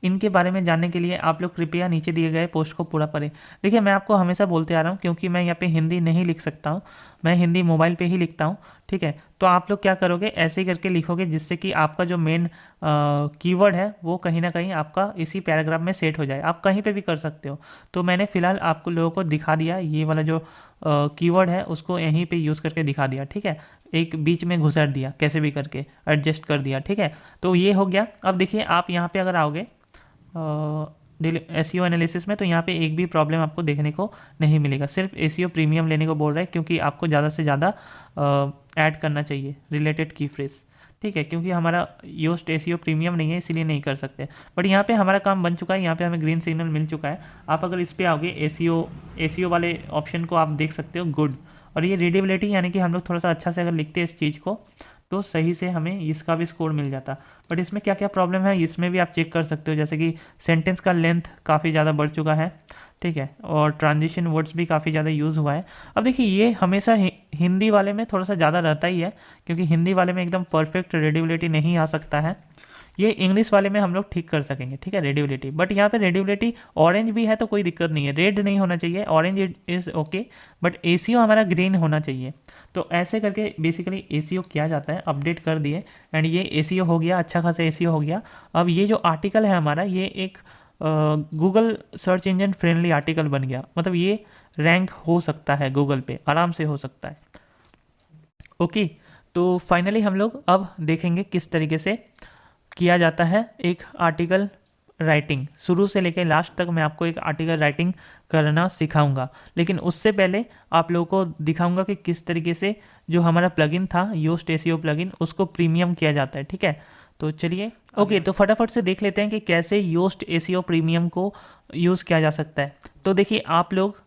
इनके बारे में जानने के लिए आप लोग कृपया नीचे दिए गए पोस्ट को पूरा पढ़ें। देखिए मैं आपको हमेशा बोलते आ रहा हूँ, क्योंकि मैं यहाँ पे हिंदी नहीं लिख सकता हूँ, मैं हिंदी मोबाइल पे ही लिखता हूँ, ठीक है। तो आप लोग क्या करोगे, ऐसे ही करके लिखोगे जिससे कि आपका जो मेन कीवर्ड है वो कहीं ना कहीं आपका इसी पैराग्राफ में सेट हो जाए। आप कहीं पे भी कर सकते हो। तो मैंने फ़िलहाल आपको लोगों को दिखा दिया, ये वाला जो कीवर्ड है उसको यहीं पे यूज़ करके दिखा दिया, ठीक है। एक बीच में घुसर दिया, कैसे भी करके एडजस्ट कर दिया, ठीक है। तो ये हो गया। अब देखिए आप यहाँ पे अगर आओगे एसीओ एनालिसिस में, तो यहाँ पे एक भी प्रॉब्लम आपको देखने को नहीं मिलेगा। सिर्फ एसीओ प्रीमियम लेने को बोल रहा है, क्योंकि आपको ज़्यादा से ज़्यादा ऐड करना चाहिए रिलेटेड की फ्रेज, ठीक है, क्योंकि हमारा योस्ट एसीओ प्रीमियम नहीं है इसीलिए नहीं कर सकते। बट यहाँ पे हमारा काम बन चुका है, यहाँ पे हमें ग्रीन सिग्नल मिल चुका है। आप अगर इस पर आओगे एसीओ वाले ऑप्शन को आप देख सकते हो, गुड। और ये रीडेबिलिटी यानी कि हम लोग थोड़ा सा अच्छा से अगर लिखते हैं इस चीज़ को तो सही से हमें इसका भी स्कोर मिल जाता। बट इसमें क्या क्या प्रॉब्लम है इसमें भी आप चेक कर सकते हो, जैसे कि सेंटेंस का लेंथ काफ़ी ज़्यादा बढ़ चुका है, ठीक है, और ट्रांजिशन वर्ड्स भी काफ़ी ज़्यादा यूज़ हुआ है। अब देखिए ये हमेशा हिंदी वाले में थोड़ा सा ज़्यादा रहता ही है, क्योंकि हिंदी वाले में एकदम परफेक्ट रीडेबिलिटी नहीं आ सकता है। ये इंग्लिश वाले में हम लोग ठीक कर सकेंगे, ठीक है, रेडिबिलिटी। बट यहाँ पे रेडिबिलिटी ऑरेंज भी है तो कोई दिक्कत नहीं है, रेड नहीं होना चाहिए, orange is okay, but ACO हमारा ग्रीन होना चाहिए। तो ऐसे करके बेसिकली एसीओ किया जाता है, अपडेट कर दिए एंड ये एसीओ हो गया, अच्छा खासा एसीओ हो गया। अब ये जो आर्टिकल है हमारा, ये एक Google search engine friendly article बन गया, मतलब ये रैंक हो सकता है गूगल पे, आराम से हो सकता है। ओके, तो फाइनली हम लोग अब देखेंगे किस तरीके से किया जाता है एक आर्टिकल राइटिंग। शुरू से लेकर लास्ट तक मैं आपको एक आर्टिकल राइटिंग करना सिखाऊंगा, लेकिन उससे पहले आप लोगों को दिखाऊंगा कि किस तरीके से जो हमारा प्लगइन था योस्ट एसीओ प्लगइन उसको प्रीमियम किया जाता है, ठीक है। तो चलिए ओके, तो फटाफट से देख लेते हैं कि कैसे योस्ट एसीओ प्रीमियम को यूज़ किया जा सकता है। तो देखिए आप लोग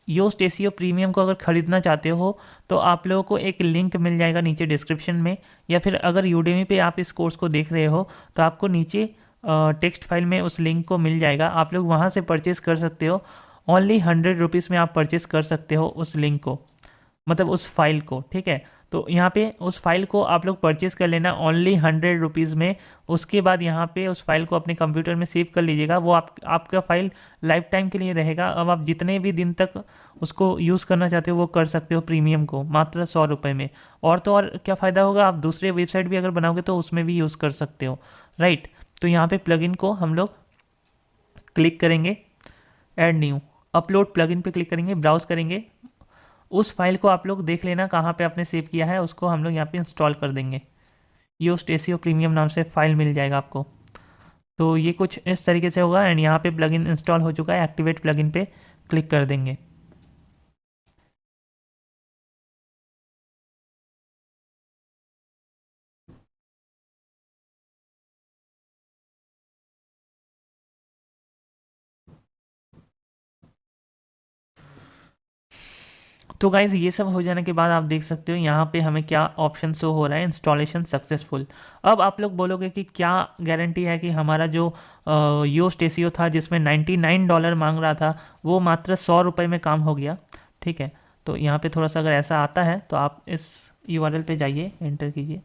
योस्ट एसीओ प्रीमियम को अगर ख़रीदना चाहते हो तो आप लोगों को एक लिंक मिल जाएगा नीचे डिस्क्रिप्शन में, या फिर अगर यूडेमी पे आप इस कोर्स को देख रहे हो तो आपको नीचे टेक्स्ट फाइल में उस लिंक को मिल जाएगा, आप लोग वहाँ से परचेज़ कर सकते हो। ओनली 100 रुपीज़ में आप परचेज़ कर सकते हो उस लिंक को, मतलब उस फाइल को, ठीक है। तो यहाँ पे उस फाइल को आप लोग परचेज कर लेना ओनली 100 रुपीज़ में। उसके बाद यहाँ पे उस फाइल को अपने कंप्यूटर में सेव कर लीजिएगा, वो आपका फाइल लाइफ टाइम के लिए रहेगा। अब आप जितने भी दिन तक उसको यूज़ करना चाहते हो वो कर सकते हो प्रीमियम को, मात्र 100 रुपये में। और तो और क्या फ़ायदा होगा, आप दूसरे वेबसाइट भी अगर बनाओगे तो उसमें भी यूज़ कर सकते हो, राइट। तो यहाँ पे प्लगइन को हम लोग क्लिक करेंगे, ऐड न्यू, अपलोड प्लगइन पे क्लिक करेंगे, ब्राउज़ करेंगे। उस फाइल को आप लोग देख लेना कहाँ पे आपने सेव किया है, उसको हम लोग यहाँ पे इंस्टॉल कर देंगे। योस्ट एसीओ प्रीमियम नाम से फाइल मिल जाएगा आपको। तो ये कुछ इस तरीके से होगा एंड यहाँ पे प्लगइन इंस्टॉल हो चुका है, एक्टिवेट प्लगइन पे क्लिक कर देंगे। तो गाइज ये सब हो जाने के बाद आप देख सकते हो यहाँ पे हमें क्या ऑप्शन शो हो रहा है, इंस्टॉलेशन सक्सेसफुल। अब आप लोग बोलोगे कि क्या गारंटी है कि हमारा जो योस्ट एसीओ था जिसमें $99 मांग रहा था वो मात्र 100 रुपये में काम हो गया, ठीक है। तो यहाँ पे थोड़ा सा अगर ऐसा आता है तो आप इस URL पे जाइए, एंटर कीजिए,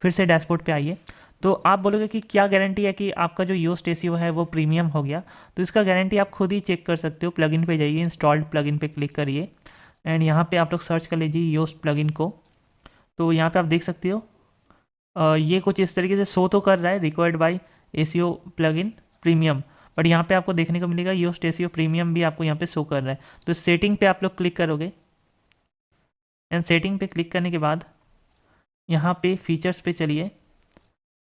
फिर से डैशबोर्ड पे आइए। तो आप बोलोगे कि क्या गारंटी है कि आपका जो योस्ट एसीओ है वो प्रीमियम हो गया। तो इसका गारंटी आप खुद ही चेक कर सकते हो। प्लगइन पे जाइए, इंस्टॉल्ड प्लगइन पे क्लिक करिए एंड यहाँ पे आप लोग सर्च कर लीजिए योस्ट प्लगइन को। तो यहाँ पे आप देख सकते हो ये कुछ इस तरीके से शो तो कर रहा है, required by ACO plugin premium, but यहाँ पे आपको देखने को मिलेगा योस्ट एसीओ प्रीमियम भी आपको यहाँ पे शो कर रहा है। तो सेटिंग पे आप लोग क्लिक करोगे एंड सेटिंग पे क्लिक करने के बाद यहाँ पे फीचर्स पे चलिए।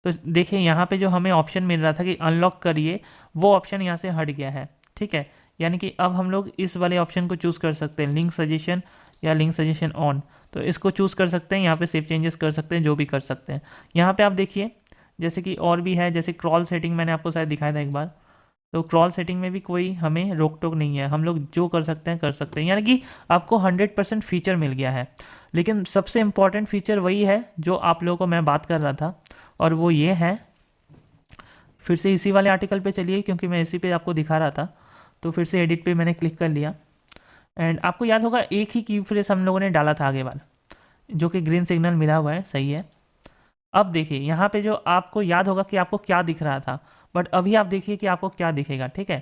तो देखिए यहाँ पे जो हमें ऑप्शन मिल रहा था कि अनलॉक करिए, वो ऑप्शन यहाँ से हट गया है, ठीक है। यानी कि अब हम लोग इस वाले ऑप्शन को चूज़ कर सकते हैं, लिंक सजेशन या लिंक सजेशन ऑन। तो इसको चूज़ कर सकते हैं, यहाँ पे सेव चेंजेस कर सकते हैं, जो भी कर सकते हैं। यहाँ पे आप देखिए जैसे कि और भी है, जैसे क्रॉल सेटिंग मैंने आपको शायद दिखाया था एक बार। तो क्रॉल सेटिंग में भी कोई हमें रोक टोक नहीं है, हम लोग जो कर सकते हैं कर सकते हैं, यानी कि आपको 100% फीचर मिल गया है। लेकिन सबसे इम्पॉर्टेंट फीचर वही है जो आप लोगों को मैं बात कर रहा था, और वो ये है, फिर से इसी वाले आर्टिकल पे चलिए क्योंकि मैं इसी पे आपको दिखा रहा था। तो फिर से एडिट पे मैंने क्लिक कर लिया एंड आपको याद होगा एक ही की फ्रेज हम लोगों ने डाला था आगे वाला, जो कि ग्रीन सिग्नल मिला हुआ है, सही है। अब देखिए यहाँ पे जो आपको याद होगा कि आपको क्या दिख रहा था, बट अभी आप देखिए कि आपको क्या दिखेगा, ठीक है।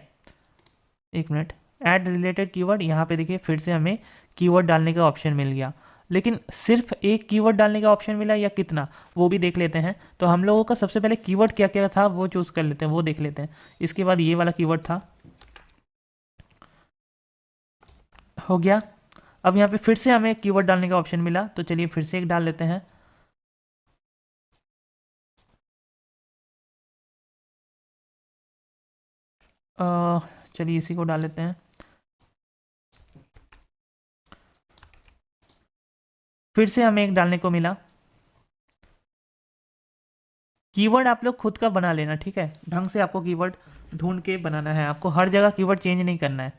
एक मिनट, ऐड रिलेटेड कीवर्ड, यहाँ पे देखिए फिर से हमें कीवर्ड डालने का ऑप्शन मिल गया। लेकिन सिर्फ एक कीवर्ड डालने का ऑप्शन मिला या कितना, वो भी देख लेते हैं। तो हम लोगों का सबसे पहले कीवर्ड क्या क्या था वो चूज़ कर लेते हैं, वो देख लेते हैं। इसके बाद ये वाला कीवर्ड था, हो गया। अब यहाँ पे फिर से हमें कीवर्ड डालने का ऑप्शन मिला, तो चलिए फिर से एक डाल लेते हैं। चलिए इसी को डाल लेते हैं। फिर से हमें एक डालने को मिला, कीवर्ड आप लोग खुद का बना लेना, ठीक है, ढंग से आपको कीवर्ड ढूंढ के बनाना है, आपको हर जगह कीवर्ड चेंज नहीं करना है।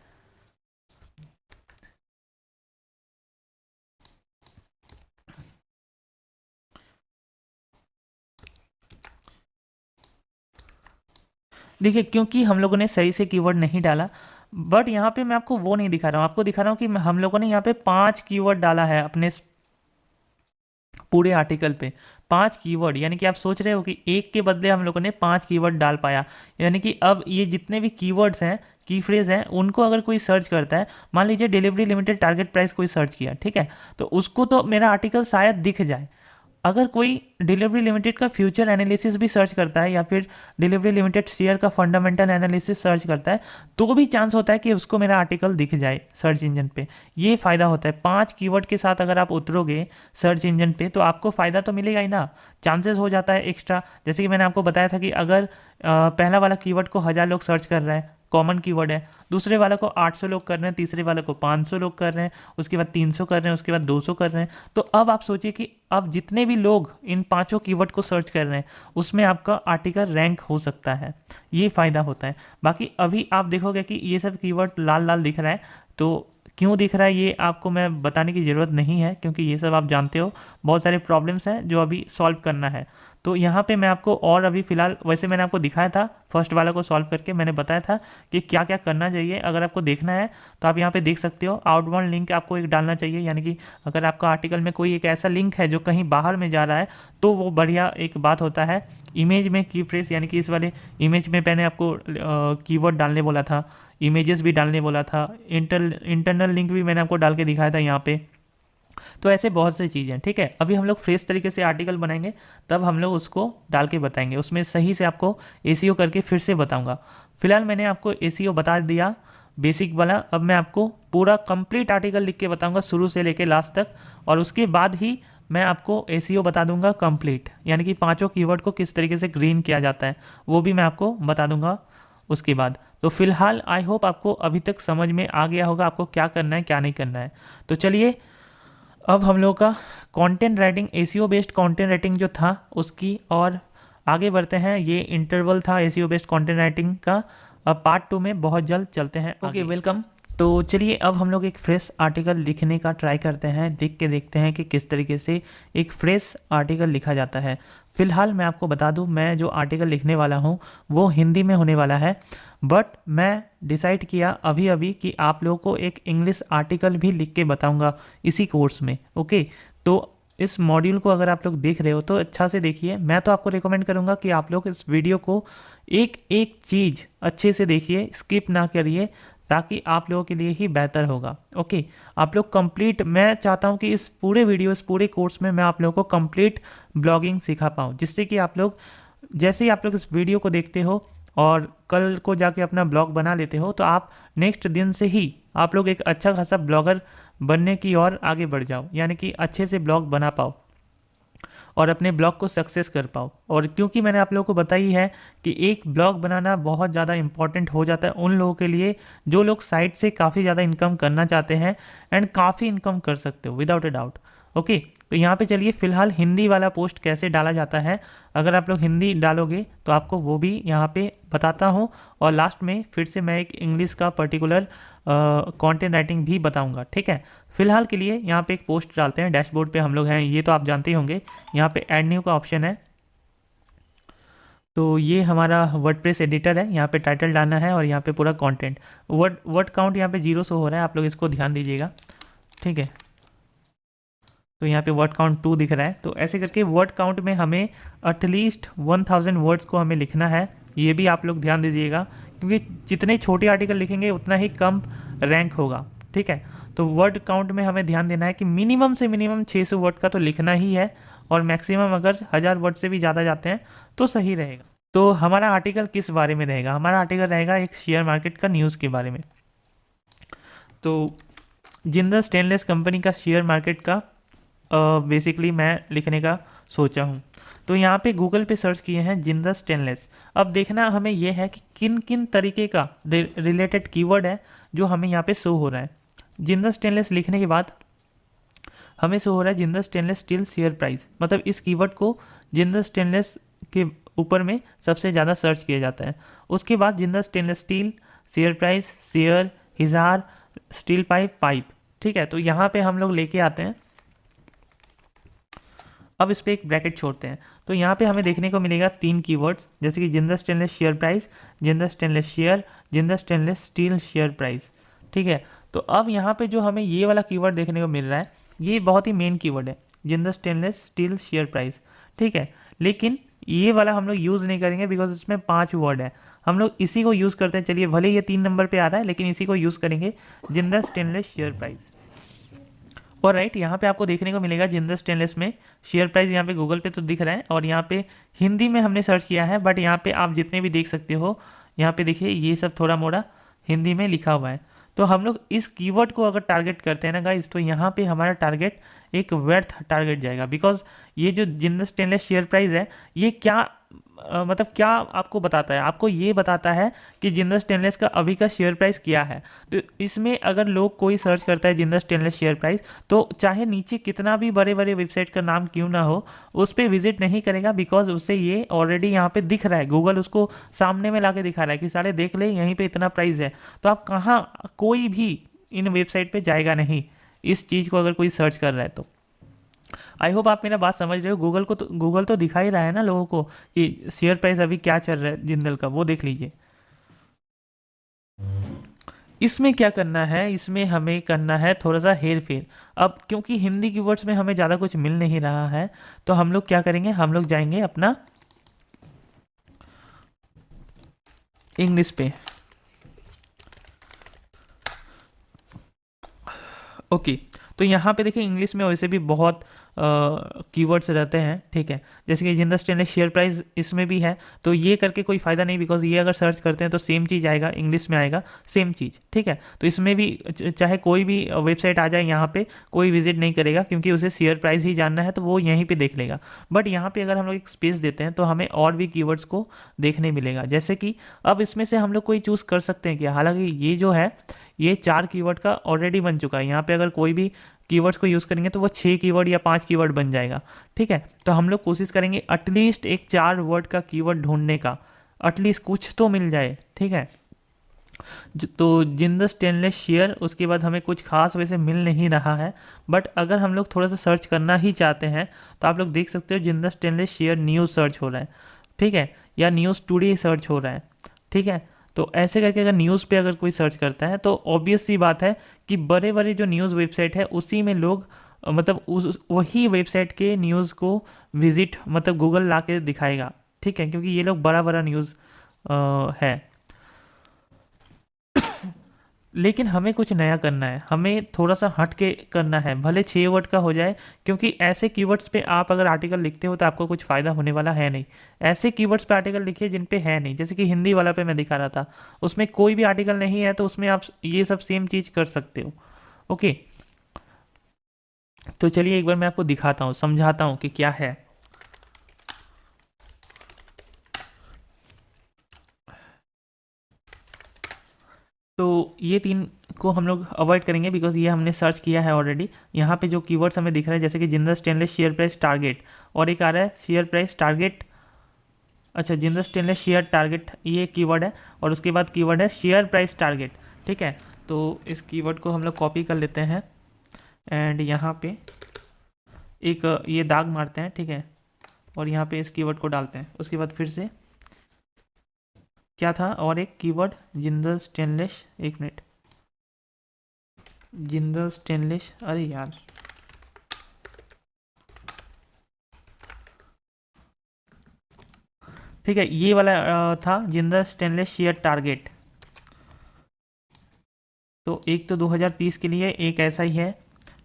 देखिए, क्योंकि हम लोगों ने सही से कीवर्ड नहीं डाला, बट यहाँ पे मैं आपको वो नहीं दिखा रहा हूँ, आपको दिखा रहा हूँ कि हम लोगों ने यहाँ पे 5 कीवर्ड डाला है अपने पूरे आर्टिकल पे। 5 कीवर्ड, यानी कि आप सोच रहे हो कि एक के बदले हम लोगों ने 5 कीवर्ड डाल पाया। यानी कि अब ये जितने भी कीवर्ड्स हैं, की फ्रेज हैं, उनको अगर कोई सर्च करता है, मान लीजिए डिलीवरी लिमिटेड टारगेट प्राइस कोई सर्च किया, ठीक है, तो उसको तो मेरा आर्टिकल शायद दिख जाए। अगर कोई डिलीवरी लिमिटेड का फ्यूचर एनालिसिस भी सर्च करता है या फिर डिलीवरी लिमिटेड शेयर का फंडामेंटल एनालिसिस सर्च करता है, तो भी चांस होता है कि उसको मेरा आर्टिकल दिख जाए सर्च इंजन पे। ये फ़ायदा होता है, 5 कीवर्ड के साथ अगर आप उतरोगे सर्च इंजन पे तो आपको फ़ायदा तो मिलेगा ही ना, चांसेस हो जाता है एक्स्ट्रा। जैसे कि मैंने आपको बताया था कि अगर पहला वाला कीवर्ड को 1000 लोग सर्च कर रहे हैं, कॉमन कीवर्ड है, दूसरे वाला को 800 लोग कर रहे हैं, तीसरे वाले को 500 लोग कर रहे हैं, उसके बाद 300 कर रहे हैं, उसके बाद 200 कर रहे हैं, तो अब आप सोचिए कि अब जितने भी लोग इन 5 कीवर्ड को सर्च कर रहे हैं उसमें आपका आर्टिकल रैंक हो सकता है। ये फ़ायदा होता है। बाकी अभी आप देखोगे कि ये सब कीवर्ड लाल लाल दिख रहा है, तो क्यों दिख रहा है ये आपको मैं बताने की ज़रूरत नहीं है, क्योंकि ये सब आप जानते हो, बहुत सारे प्रॉब्लम्स हैं जो अभी सॉल्व करना है। तो यहाँ पे मैं आपको और अभी फ़िलहाल, वैसे मैंने आपको दिखाया था फर्स्ट वाला को सॉल्व करके, मैंने बताया था कि क्या क्या करना चाहिए। अगर आपको देखना है तो आप यहाँ पे देख सकते हो, आउटबाउंड लिंक आपको एक डालना चाहिए, यानी कि अगर आपका आर्टिकल में कोई एक ऐसा लिंक है जो कहीं बाहर में जा रहा है तो वो बढ़िया एक बात होता है। इमेज में की फ्रेज, यानी कि इस वाले इमेज में मैंने आपको कीवर्ड डालने बोला था, इमेजेस भी डालने बोला था, इंटरनल लिंक भी मैंने आपको डाल के दिखाया था यहाँ पे। तो ऐसे बहुत सी चीज़ें, ठीक है। अभी हम लोग फ्रेश तरीके से आर्टिकल बनाएंगे, तब हम लोग उसको डाल के बताएंगे, उसमें सही से आपको एसीओ करके फिर से बताऊंगा। फिलहाल मैंने आपको एसीओ बता दिया बेसिक वाला, अब मैं आपको पूरा कंप्लीट आर्टिकल लिख के बताऊंगा शुरू से लेके लास्ट तक, और उसके बाद ही मैं आपको एसीओ बता दूंगा कंप्लीट, यानी कि 5 कीवर्ड को किस तरीके से ग्रीन किया जाता है वो भी मैं आपको बता दूंगा उसके बाद। तो फिलहाल आई होप आपको अभी तक समझ में आ गया होगा आपको क्या करना है क्या नहीं करना है। तो चलिए, अब हम लोग का content writing, ACO based content writing जो था उसकी और आगे बढ़ते हैं। ये इंटरवल था एसीओ बेस्ड कंटेंट राइटिंग का, अब पार्ट 2 में बहुत जल्द चलते हैं। Okay, welcome. तो चलिए अब हम लोग एक फ्रेश आर्टिकल लिखने का ट्राई करते हैं, लिख के देखते हैं कि किस तरीके से एक फ्रेश आर्टिकल लिखा जाता है। फिलहाल मैं आपको बता दूं, मैं जो आर्टिकल लिखने वाला हूं वो हिंदी में होने वाला है, बट मैं डिसाइड किया अभी अभी कि आप लोगों को एक इंग्लिश आर्टिकल भी लिख के बताऊंगा इसी कोर्स में। ओके, तो इस मॉड्यूल को अगर आप लोग देख रहे हो तो अच्छा से देखिए। मैं तो आपको रिकमेंड करूंगा कि आप लोग इस वीडियो को एक एक चीज़ अच्छे से देखिए, स्किप ना करिए, ताकि आप लोगों के लिए ही बेहतर होगा। ओके, आप लोग कंप्लीट, मैं चाहता हूं कि इस पूरे वीडियो, इस पूरे कोर्स में मैं आप लोगों को कंप्लीट ब्लॉगिंग सिखा पाऊँ, जिससे कि आप लोग जैसे ही आप लोग इस वीडियो को देखते हो और कल को जाके अपना ब्लॉग बना लेते हो, तो आप नेक्स्ट दिन से ही आप लोग एक अच्छा खासा ब्लॉगर बनने की ओर आगे बढ़ जाओ, यानी कि अच्छे से ब्लॉग बना पाओ और अपने ब्लॉग को सक्सेस कर पाओ। और क्योंकि मैंने आप लोगों को बताई है कि एक ब्लॉग बनाना बहुत ज़्यादा इंपॉर्टेंट हो जाता है उन लोगों के लिए जो लोग साइट से काफ़ी ज़्यादा इनकम करना चाहते हैं, एंड काफ़ी इनकम कर सकते हो विदाउट ए डाउट। ओके, तो यहाँ पे चलिए फिलहाल हिंदी वाला पोस्ट कैसे डाला जाता है, अगर आप लोग हिंदी डालोगे तो आपको वो भी यहाँ पे बताता हूँ, और लास्ट में फिर से मैं एक इंग्लिश का पर्टिकुलर कंटेंट राइटिंग भी बताऊँगा, ठीक है। फिलहाल के लिए यहाँ पे एक पोस्ट डालते हैं, डैशबोर्ड पे हम लोग हैं, ये तो आप जानते ही होंगे। यहाँ पे ऐड न्यू का ऑप्शन है, तो ये हमारा वर्डप्रेस एडिटर है, यहाँ पे टाइटल डालना है और यहाँ पे पूरा कंटेंट, वर्ड काउंट यहाँ पे 0 शो हो रहा है, आप लोग इसको ध्यान दीजिएगा, ठीक है। तो यहाँ पे वर्ड काउंट 2 दिख रहा है, तो ऐसे करके वर्ड काउंट में हमें एटलीस्ट 1000 वर्ड्स को हमें लिखना है, ये भी आप लोग ध्यान दीजिएगा, क्योंकि जितने छोटे आर्टिकल लिखेंगे उतना ही कम रैंक होगा, ठीक है। तो वर्ड काउंट में हमें ध्यान देना है कि मिनिमम से मिनिमम 600 वर्ड का तो लिखना ही है, और मैक्सिमम अगर 1000 वर्ड से भी ज़्यादा जाते हैं तो सही रहेगा। तो हमारा आर्टिकल किस बारे में रहेगा, हमारा आर्टिकल रहेगा एक शेयर मार्केट का न्यूज़ के बारे में। तो जिंदल स्टेनलेस कंपनी का शेयर मार्केट का बेसिकली मैं लिखने का सोचा हूँ। तो यहाँ पे गूगल पे सर्च किए हैं जिंदल स्टेनलेस। अब देखना हमें यह है कि किन किन तरीके का रिलेटेड कीवर्ड है जो हमें यहाँ पे शो हो रहा है। जिंदल स्टेनलेस लिखने के बाद हमें शो हो रहा है Jindal stainless steel share price, मतलब इस कीवर्ड को जिंदल स्टेनलेस के ऊपर में सबसे ज़्यादा सर्च किया जाता है। उसके बाद Jindal stainless steel, share price, share, Hisar, steel pipe, pipe. ठीक है, तो यहाँ पे हम लोग लेके आते हैं। अब इस पर एक ब्रैकेट छोड़ते हैं, तो यहाँ पे हमें देखने को मिलेगा 3 कीवर्ड्स, जैसे कि Jindal stainless share price, Jindal stainless share, Jindal stainless steel share price. ठीक है, तो अब यहाँ पे जो हमें ये वाला कीवर्ड देखने को मिल रहा है, ये बहुत ही मेन कीवर्ड है, Jindal stainless steel share price. ठीक है, लेकिन ये वाला हम लोग यूज़ नहीं करेंगे बिकॉज इसमें 5 वर्ड है। हम लोग इसी को यूज़ करते हैं। चलिए, भले ये 3 नंबर पे आ रहा है, लेकिन इसी को यूज़ करेंगे, जिंदल स्टेनलेस शेयर प्राइस। और राइट, यहाँ पे आपको देखने को मिलेगा जिंदल स्टेनलेस में शेयर प्राइस, यहाँ पे गूगल पे तो दिख रहा है, और यहाँ पे हिंदी में हमने सर्च किया है, बट यहाँ पे आप जितने भी देख सकते हो, यहाँ पे देखिए ये सब थोड़ा मोड़ा हिंदी में लिखा हुआ है। तो हम लोग इस कीवर्ड को अगर टारगेट करते हैं ना गाइस, तो यहाँ पे हमारा टारगेट एक वर्थ टारगेट जाएगा, बिकॉज ये जो जिंदल स्टेनलेस शेयर प्राइस है, ये क्या मतलब क्या आपको बताता है? आपको ये बताता है कि जिंदल स्टेनलेस का अभी का शेयर प्राइस क्या है। तो इसमें अगर लोग कोई सर्च करता है जिंदल स्टेनलेस शेयर प्राइस, तो चाहे नीचे कितना भी बड़े बड़े वेबसाइट का नाम क्यों ना हो, उस पर विजिट नहीं करेगा, बिकॉज उससे ये ऑलरेडी यहाँ पे दिख रहा है, गूगल उसको सामने में ला के दिखा रहा है कि सारे देख ले, यहीं पर इतना प्राइस है। तो आप कहाँ, कोई भी इन वेबसाइट पर जाएगा नहीं इस चीज़ को अगर कोई सर्च कर रहा है तो। आई होप आप मेरा बात समझ रहे हो। गूगल तो दिखा ही रहा है ना लोगों को कि शेयर प्राइस अभी क्या चल रहा है जिंदल का, वो देख लीजिए। इसमें क्या करना है, इसमें हमें करना है थोड़ा सा हेर फेर। अब क्योंकि हिंदी कीवर्ड्स में हमें ज़्यादा कुछ मिल नहीं रहा है, तो हम लोग क्या करेंगे, हम लोग जाएंगे अपना इंग्लिश पे। ओके, तो यहाँ पे देखिए इंग्लिश में वैसे भी बहुत कीवर्ड्स रहते हैं। ठीक है, जैसे कि जिंदल स्टेनलेस शेयर प्राइस इसमें भी है, तो ये करके कोई फ़ायदा नहीं, बिकॉज ये अगर सर्च करते हैं तो सेम चीज़ आएगा, इंग्लिश में आएगा सेम चीज़। ठीक है, तो इसमें भी चाहे कोई भी वेबसाइट आ जाए, यहाँ पे कोई विजिट नहीं करेगा, क्योंकि उसे शेयर प्राइस ही जानना है, तो वो यहीं पर देख लेगा। बट यहाँ पर अगर हम लोग एक स्पेस देते हैं, तो हमें और भी कीवर्ड्स को देखने मिलेगा। जैसे कि अब इसमें से हम लोग कोई चूज़ कर सकते हैं क्या, हालांकि ये जो है ये 4 कीवर्ड का ऑलरेडी बन चुका है। यहाँ पे अगर कोई भी कीवर्ड्स को यूज़ करेंगे तो वो 6 कीवर्ड या 5 कीवर्ड बन जाएगा। ठीक है, तो हम लोग कोशिश करेंगे एटलीस्ट एक 4 वर्ड का कीवर्ड ढूंढने का, एटलीस्ट कुछ तो मिल जाए। ठीक है, तो जिंदल स्टेनलेस शेयर, उसके बाद हमें कुछ खास वैसे मिल नहीं रहा है, बट अगर हम लोग थोड़ा सा सर्च करना ही चाहते हैं तो आप लोग देख सकते हो Jindal stainless share news search हो रहा है। ठीक है, या न्यूज़ टुडे सर्च हो रहा है। ठीक है, तो ऐसे करके अगर न्यूज़ पे अगर कोई सर्च करता है, तो ऑब्वियस सी बात है कि बड़े बड़े जो न्यूज़ वेबसाइट है उसी में लोग मतलब उस वही वेबसाइट के न्यूज़ को विजिट मतलब गूगल ला के दिखाएगा। ठीक है, क्योंकि ये लोग बड़ा बड़ा न्यूज़ है। लेकिन हमें कुछ नया करना है, हमें थोड़ा सा हट के करना है, भले 6 वर्ड का हो जाए, क्योंकि ऐसे कीवर्ड्स पे आप अगर आर्टिकल लिखते हो तो आपको कुछ फ़ायदा होने वाला है नहीं। ऐसे कीवर्ड्स पे आर्टिकल लिखिए जिन पे है नहीं, जैसे कि हिंदी वाला पे मैं दिखा रहा था, उसमें कोई भी आर्टिकल नहीं है, तो उसमें आप ये सब सेम चीज़ कर सकते हो। ओके, तो चलिए एक बार मैं आपको दिखाता हूँ, समझाता हूँ कि क्या है। तो ये 3 को हम लोग अवॉइड करेंगे, बिकॉज ये हमने सर्च किया है ऑलरेडी। यहाँ पे जो कीवर्ड्स हमें दिख रहा है, जैसे कि Jindal stainless share price target, और एक आ रहा है शेयर प्राइस टारगेट, अच्छा जिंदल स्टेनलेस शेयर टारगेट, ये कीवर्ड है, और उसके बाद कीवर्ड है शेयर प्राइस टारगेट। ठीक है, तो इस कीवर्ड को हम लोग कॉपी कर लेते हैं एंड यहाँ पे एक ये दाग मारते हैं। ठीक है, और यहाँ पे इस कीवर्ड को डालते हैं। उसके बाद फिर से क्या था, और एक कीवर्ड जिंदल स्टेनलेस, एक मिनट, जिंदल स्टेनलेस, अरे यार ठीक है, ये वाला था जिंदल स्टेनलेस शेयर टारगेट। तो एक तो 2030 के लिए एक ऐसा ही है।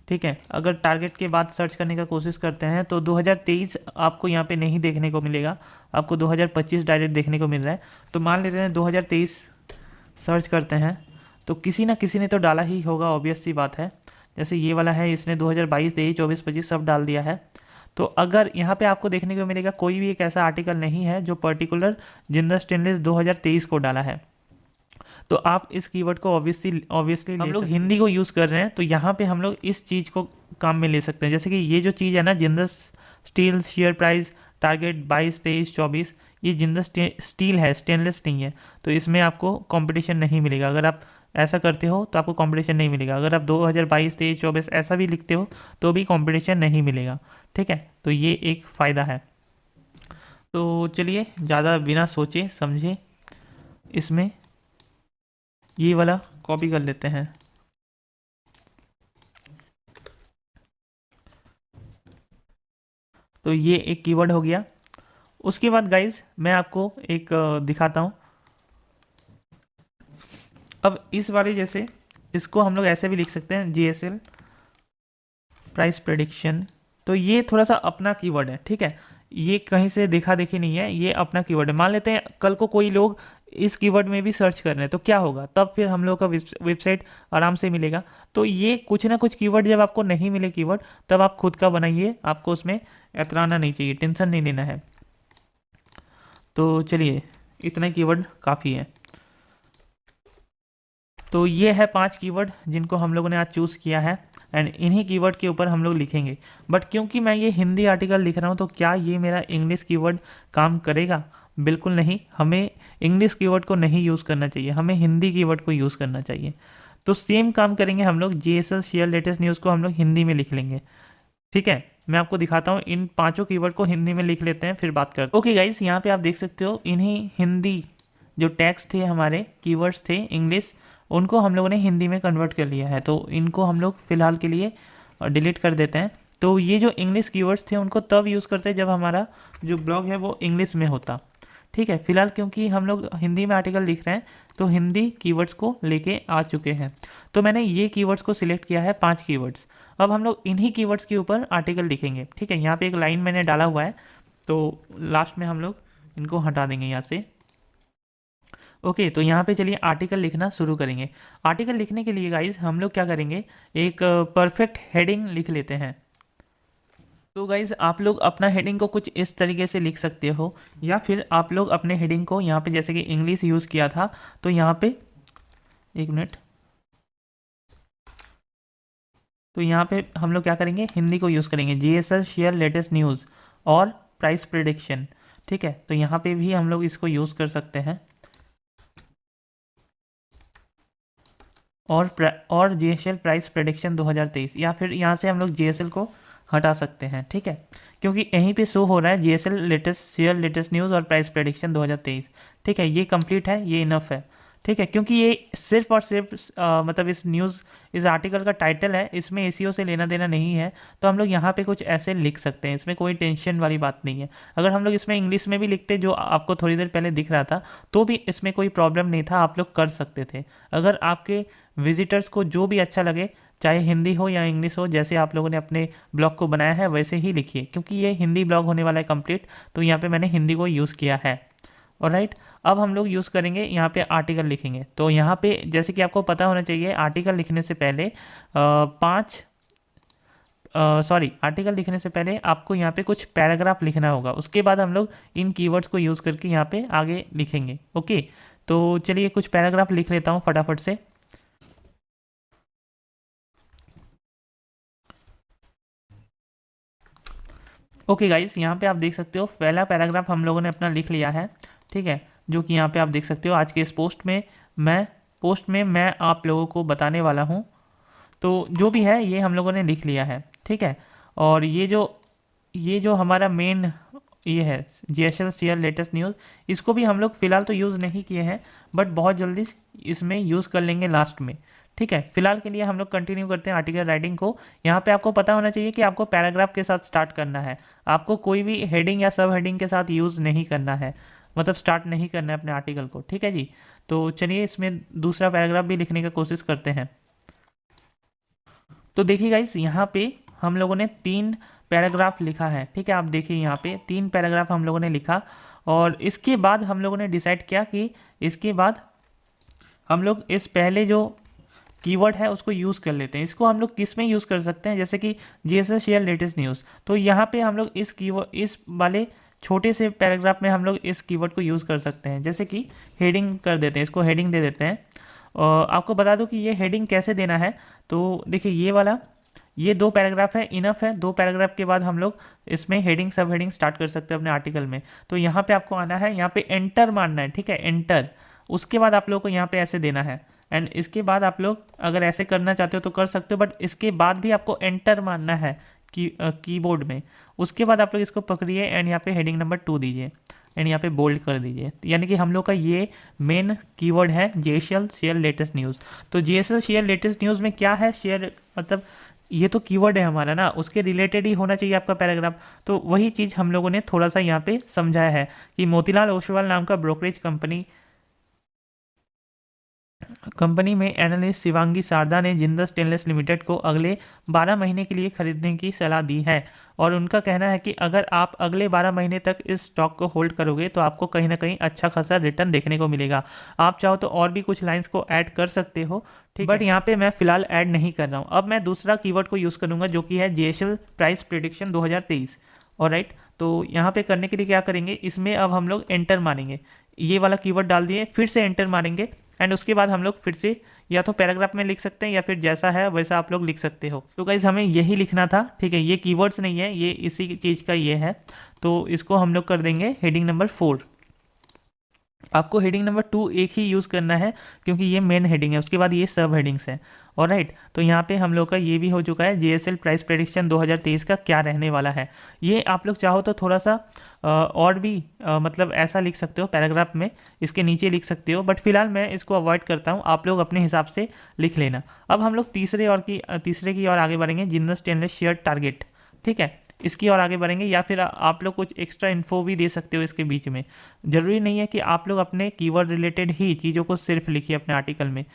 ठीक है, अगर टारगेट के बाद सर्च करने का कोशिश करते हैं तो 2023 आपको यहाँ पे नहीं देखने को मिलेगा, आपको 2025 डायरेक्ट देखने को मिल रहा है। तो मान लेते हैं 2023 सर्च करते हैं, तो किसी ना किसी ने तो डाला ही होगा, ऑब्वियस सी बात है। जैसे ये वाला है, इसने 2022, 23, 24, 25 सब डाल दिया है। तो अगर यहाँ पे आपको देखने को मिलेगा कोई भी एक ऐसा आर्टिकल नहीं है जो पर्टिकुलर जिंदल स्टेनलेस 2023 को डाला है, तो आप इस कीवर्ड को ऑब्वियसली हम लोग हिंदी को यूज़ कर रहे हैं, तो यहाँ पे हम लोग इस चीज़ को काम में ले सकते हैं। जैसे कि ये जो चीज़ है ना, Jindal steel share price target 22, 23, 24, ये जिंदा स्टील है, स्टेनलेस नहीं है, तो इसमें आपको कंपटीशन नहीं मिलेगा। अगर आप ऐसा करते हो तो आपको कंपटीशन नहीं मिलेगा। अगर आप 2022, 23, 24 ऐसा भी लिखते हो तो भी कंपटीशन नहीं मिलेगा। ठीक है, तो ये एक फ़ायदा है। तो चलिए ज़्यादा बिना सोचे समझे इसमें ये वाला कॉपी कर लेते हैं। तो ये एक कीवर्ड हो गया। उसके बाद गाइज मैं आपको एक दिखाता हूँ। अब इस वाले जैसे इसको हम लोग ऐसे भी लिख सकते हैं, GSL प्राइस प्रेडिक्शन। तो ये थोड़ा सा अपना कीवर्ड है, ठीक है, ये कहीं से देखा देखी नहीं है, ये अपना कीवर्ड है। मान लेते हैं कल को कोई लोग इस कीवर्ड में भी सर्च कर रहे हैं तो क्या होगा, तब फिर हम लोग का वेबसाइट आराम से मिलेगा। तो ये कुछ ना कुछ कीवर्ड जब आपको नहीं मिले कीवर्ड, तब आप खुद का बनाइए, आपको उसमें एतराना नहीं चाहिए, टेंशन नहीं लेना है। तो चलिए इतना कीवर्ड काफ़ी है। तो ये है 5 कीवर्ड जिनको हम लोगों ने आज चूज़ किया है, एंड इन्हीं कीवर्ड के ऊपर हम लोग लिखेंगे। बट क्योंकि मैं ये हिंदी आर्टिकल लिख रहा हूँ तो क्या ये मेरा इंग्लिश कीवर्ड काम करेगा? बिल्कुल नहीं, हमें इंग्लिश कीवर्ड को नहीं यूज़ करना चाहिए, हमें हिंदी कीवर्ड को यूज़ करना चाहिए। तो सेम काम करेंगे हम लोग, GSL शेयर लेटेस्ट न्यूज़ को हम लोग हिंदी में लिख लेंगे। ठीक है, मैं आपको दिखाता हूँ, इन 5 कीवर्ड को हिंदी में लिख लेते हैं, फिर बात करते हैं। ओके गाइस, यहाँ पे आप देख सकते हो इन्हीं हिंदी जो टैग्स थे, हमारे कीवर्ड्स थे इंग्लिश, उनको हम लोगों ने हिंदी में कन्वर्ट कर लिया है। तो इनको हम लोग फ़िलहाल के लिए डिलीट कर देते हैं। तो ये जो इंग्लिश कीवर्ड्स थे उनको तब यूज़ करते हैं जब हमारा जो ब्लॉग है वो इंग्लिश में होता। ठीक है, फिलहाल क्योंकि हम लोग हिंदी में आर्टिकल लिख रहे हैं तो हिंदी कीवर्ड्स को लेके आ चुके हैं। तो मैंने ये कीवर्ड्स को सिलेक्ट किया है, 5 कीवर्ड्स। अब हम लोग इन्हीं कीवर्ड्स के ऊपर आर्टिकल लिखेंगे। ठीक है, यहाँ पे एक लाइन मैंने डाला हुआ है, तो लास्ट में हम लोग इनको हटा देंगे यहाँ से। ओके, तो यहाँ पे चलिए आर्टिकल लिखना शुरू करेंगे। आर्टिकल लिखने के लिए गाइज हम लोग क्या करेंगे, एक परफेक्ट हेडिंग लिख लेते हैं। तो गाइज आप लोग अपना हेडिंग को कुछ इस तरीके से लिख सकते हो, या फिर आप लोग अपने हेडिंग को यहाँ पे जैसे कि इंग्लिश यूज़ किया था तो यहाँ पे एक मिनट, तो यहाँ पे हम लोग क्या करेंगे, हिंदी को यूज़ करेंगे, GSL शेयर लेटेस्ट न्यूज़ और प्राइस प्रेडिक्शन। ठीक है, तो यहाँ पे भी हम लोग इसको यूज़ कर सकते हैं, और GSL प्राइस प्रेडिक्शन 2023, या फिर यहाँ से हम लोग GSL को हटा सकते हैं। ठीक है, क्योंकि यहीं पे शो हो रहा है GSL latest share latest news और प्राइस प्रेडिक्शन 2023। ठीक है, ये कंप्लीट है, ये इनफ है। ठीक है, क्योंकि ये सिर्फ और सिर्फ मतलब इस आर्टिकल का टाइटल है, इसमें SEO से लेना देना नहीं है। तो हम लोग यहाँ पे कुछ ऐसे लिख सकते हैं, इसमें कोई टेंशन वाली बात नहीं है। अगर हम लोग इसमें इंग्लिश में भी लिखते, जो आपको थोड़ी देर पहले दिख रहा था, तो भी इसमें कोई प्रॉब्लम नहीं था, आप लोग कर सकते थे। अगर आपके विजिटर्स को जो भी अच्छा लगे, चाहे हिंदी हो या इंग्लिश हो, जैसे आप लोगों ने अपने ब्लॉग को बनाया है वैसे ही लिखिए, क्योंकि ये हिंदी ब्लॉग होने वाला है कंप्लीट, तो यहाँ पे मैंने हिंदी को यूज़ किया है। ऑलराइट, अब हम लोग यूज़ करेंगे, यहाँ पे आर्टिकल लिखेंगे। तो यहाँ पे जैसे कि आपको पता होना चाहिए, आर्टिकल लिखने से पहले आर्टिकल लिखने से पहले आपको यहाँ पे कुछ पैराग्राफ लिखना होगा, उसके बाद हम लोग इन कीवर्ड्स को यूज़ करके यहाँ पे आगे लिखेंगे। ओके, तो चलिए कुछ पैराग्राफ लिख लेता हूँ फटाफट से। ओके गाइस, यहाँ पे आप देख सकते हो पहला पैराग्राफ हम लोगों ने अपना लिख लिया है। ठीक है, जो कि यहाँ पे आप देख सकते हो, आज के इस पोस्ट में मैं आप लोगों को बताने वाला हूँ। तो जो भी है ये हम लोगों ने लिख लिया है। ठीक है, और ये जो हमारा मेन ये है GSL शेयर लेटेस्ट न्यूज़, इसको भी हम लोग फ़िलहाल तो यूज़ नहीं किए हैं, बट बहुत जल्दी इसमें यूज़ कर लेंगे लास्ट में। ठीक है, फिलहाल के लिए हम लोग कंटिन्यू करते हैं आर्टिकल राइटिंग को। यहाँ पे आपको पता होना चाहिए कि आपको पैराग्राफ के साथ स्टार्ट करना है, आपको कोई भी हेडिंग या सब हेडिंग के साथ यूज़ नहीं करना है, मतलब स्टार्ट नहीं करना है अपने आर्टिकल को। ठीक है जी, तो चलिए इसमें दूसरा पैराग्राफ भी लिखने की कोशिश करते हैं। तो देखिए गाइस, यहाँ पे हम लोगों ने 3 पैराग्राफ लिखा है। ठीक है, आप देखिए यहाँ पे 3 पैराग्राफ हम लोगों ने लिखा, और इसके बाद हम लोगों ने डिसाइड किया कि इसके बाद हम लोग इस पहले जो कीवर्ड है उसको यूज़ कर लेते हैं। इसको हम लोग किस में यूज़ कर सकते हैं, जैसे कि GSL शेयर लेटेस्ट न्यूज़, तो यहाँ पे हम लोग इस वाले छोटे से पैराग्राफ में हम लोग इस कीवर्ड को यूज़ कर सकते हैं। जैसे कि हेडिंग कर देते हैं, इसको हेडिंग दे देते हैं। और आपको बता दूं कि ये हेडिंग कैसे देना है। तो देखिए ये 2 पैराग्राफ है, इनफ है। 2 पैराग्राफ के बाद हम लोग इसमें हेडिंग सब हेडिंग स्टार्ट कर सकते हैं अपने आर्टिकल में। तो यहाँ पे आपको आना है, यहाँ पे एंटर मारना है, ठीक है, एंटर। उसके बाद आप लोग को यहाँ पे ऐसे देना है, एंड इसके बाद आप लोग अगर ऐसे करना चाहते हो तो कर सकते हो, बट इसके बाद भी आपको एंटर मारना है कीबोर्ड में। उसके बाद आप लोग इसको पकड़िए एंड यहाँ पे हेडिंग नंबर 2 दीजिए एंड यहाँ पे बोल्ड कर दीजिए। यानी कि हम लोग का ये मेन कीवर्ड है जेएसएल शेयर लेटेस्ट न्यूज़। तो जेएसएल शेयर लेटेस्ट न्यूज़ में क्या है, शेयर मतलब ये तो कीवर्ड है हमारा ना, उसके रिलेटेड ही होना चाहिए आपका पैराग्राफ। तो वही चीज़ हम लोगों ने थोड़ा सा यहाँ पे समझाया है कि मोतीलाल ओसवाल नाम का ब्रोकरेज कंपनी में एनालिस्ट शिवांगी शारदा ने जिंदल स्टेनलेस लिमिटेड को अगले 12 महीने के लिए खरीदने की सलाह दी है। और उनका कहना है कि अगर आप अगले 12 महीने तक इस स्टॉक को होल्ड करोगे तो आपको कहीं ना कहीं अच्छा खासा रिटर्न देखने को मिलेगा। आप चाहो तो और भी कुछ लाइंस को ऐड कर सकते हो, ठीक, बट यहाँ पे मैं फिलहाल ऐड नहीं कर रहा हूँ। अब मैं दूसरा कीवर्ड को यूज़ करूँगा जो कि है जेएसएल प्राइस प्रेडिक्शन 2023। ऑलराइट, तो यहाँ पे करने के लिए क्या करेंगे, इसमें अब हम लोग एंटर मारेंगे, ये वाला कीवर्ड डाल दिए, फिर से एंटर मारेंगे एंड उसके बाद हम लोग फिर से या तो पैराग्राफ में लिख सकते हैं या फिर जैसा है वैसा आप लोग लिख सकते हो। तो गाइस हमें यही लिखना था, ठीक है, ये कीवर्ड्स नहीं है, ये इसी चीज़ का ये है। तो इसको हम लोग कर देंगे हेडिंग नंबर 4। आपको हेडिंग नंबर 2 एक ही यूज़ करना है क्योंकि ये मेन हेडिंग है, उसके बाद ये सब हेडिंग्स हैं। ऑलराइट, तो यहाँ पे हम लोग का ये भी हो चुका है, जेएसएल प्राइस प्रेडिक्शन 2023 का क्या रहने वाला है। ये आप लोग चाहो तो थोड़ा सा और भी मतलब ऐसा लिख सकते हो, पैराग्राफ में इसके नीचे लिख सकते हो, बट फिलहाल मैं इसको अवॉइड करता हूँ, आप लोग अपने हिसाब से लिख लेना। अब हम लोग तीसरे की ओर आगे बढ़ेंगे, जिंदल स्टेनलेस शेयर टारगेट, ठीक है, इसकी ओर आगे बढ़ेंगे। या फिर आप लोग कुछ एक्स्ट्रा इन्फो भी दे सकते हो इसके बीच में। ज़रूरी नहीं है कि आप लोग अपने कीवर्ड रिलेटेड ही चीज़ों को सिर्फ लिखिए अपने आर्टिकल में।